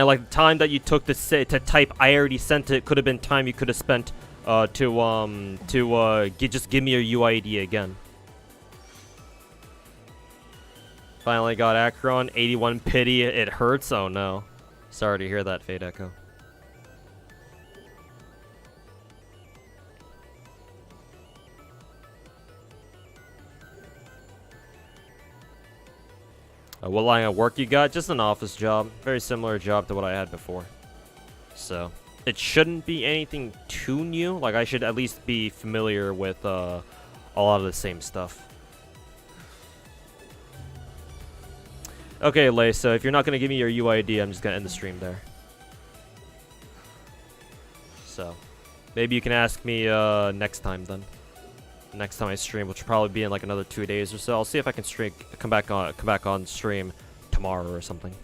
And like the time that you took to say to type I already sent it could have been time you could have spent just give me your UID again. Finally got Akron, 81 pity, it hurts. Oh no. Sorry to hear that, Fade Echo. What line of work you got? Just an office job. Very similar job to what I had before. So, it shouldn't be anything too new. Like, I should at least be familiar with a lot of the same stuff. Okay, Lay, so if you're not going to give me your UID, I'm just going to end the stream there. So, maybe you can ask me next time then. Next time I stream, which will probably be in like another 2 days or so. I'll see if I can come back on stream tomorrow or something.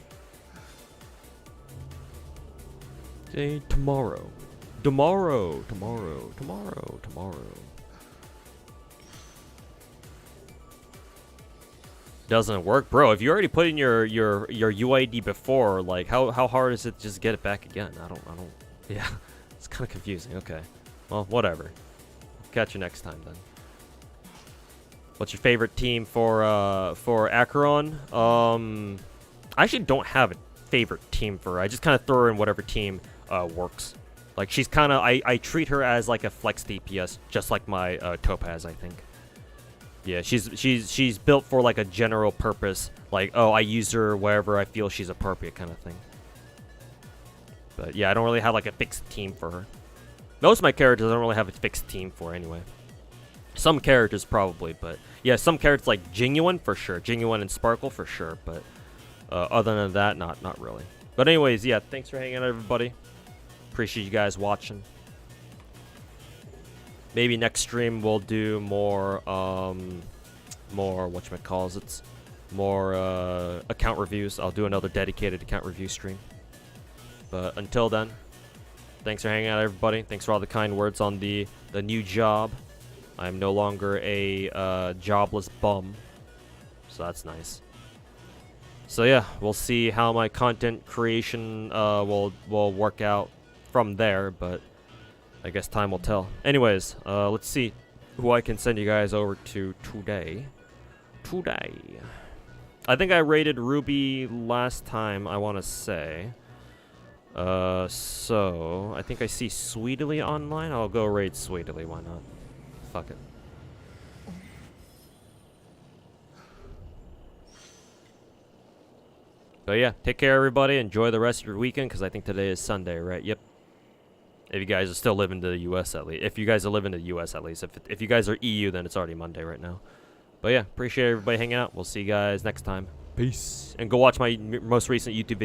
Okay, tomorrow. Tomorrow. Doesn't work, bro. If you already put in your UID before, like how hard is it to just get it back again? I don't. Yeah, it's kind of confusing. Okay, well, whatever. Catch you next time then. What's your favorite team for Acheron? I actually don't have a favorite team for her. I just kind of throw her in whatever team works. Like she's kind of I treat her as like a flex DPS, just like my Topaz, I think. Yeah, she's built for like a general purpose. Like, oh, I use her wherever I feel she's appropriate, kind of thing. But yeah, I don't really have like a fixed team for her. Most of my characters I don't really have a fixed team for anyway. Some characters probably, but yeah, some characters like Genuine for sure, Genuine and Sparkle for sure, but other than that, not really. But anyways, yeah, thanks for hanging out, everybody. Appreciate you guys watching. Maybe next stream we'll do more whatchamacallit, more account reviews. I'll do another dedicated account review stream. But until then, thanks for hanging out, everybody. Thanks for all the kind words on the new job. I'm no longer a jobless bum, so that's nice. So yeah, we'll see how my content creation will work out from there, but I guess time will tell. Anyways, let's see who I can send you guys over to today. I think I rated Ruby last time, I want to say. So I think I see Sweetly online. I'll go raid Sweetly, why not? Fuck it. But yeah, take care, everybody. Enjoy the rest of your weekend, because I think today is Sunday, right? Yep. If you guys are still living in the U.S. at least. If you guys are living in the U.S. at least. If you guys are EU, then it's already Monday right now. But yeah, appreciate everybody hanging out. We'll see you guys next time. Peace. And go watch my most recent YouTube video.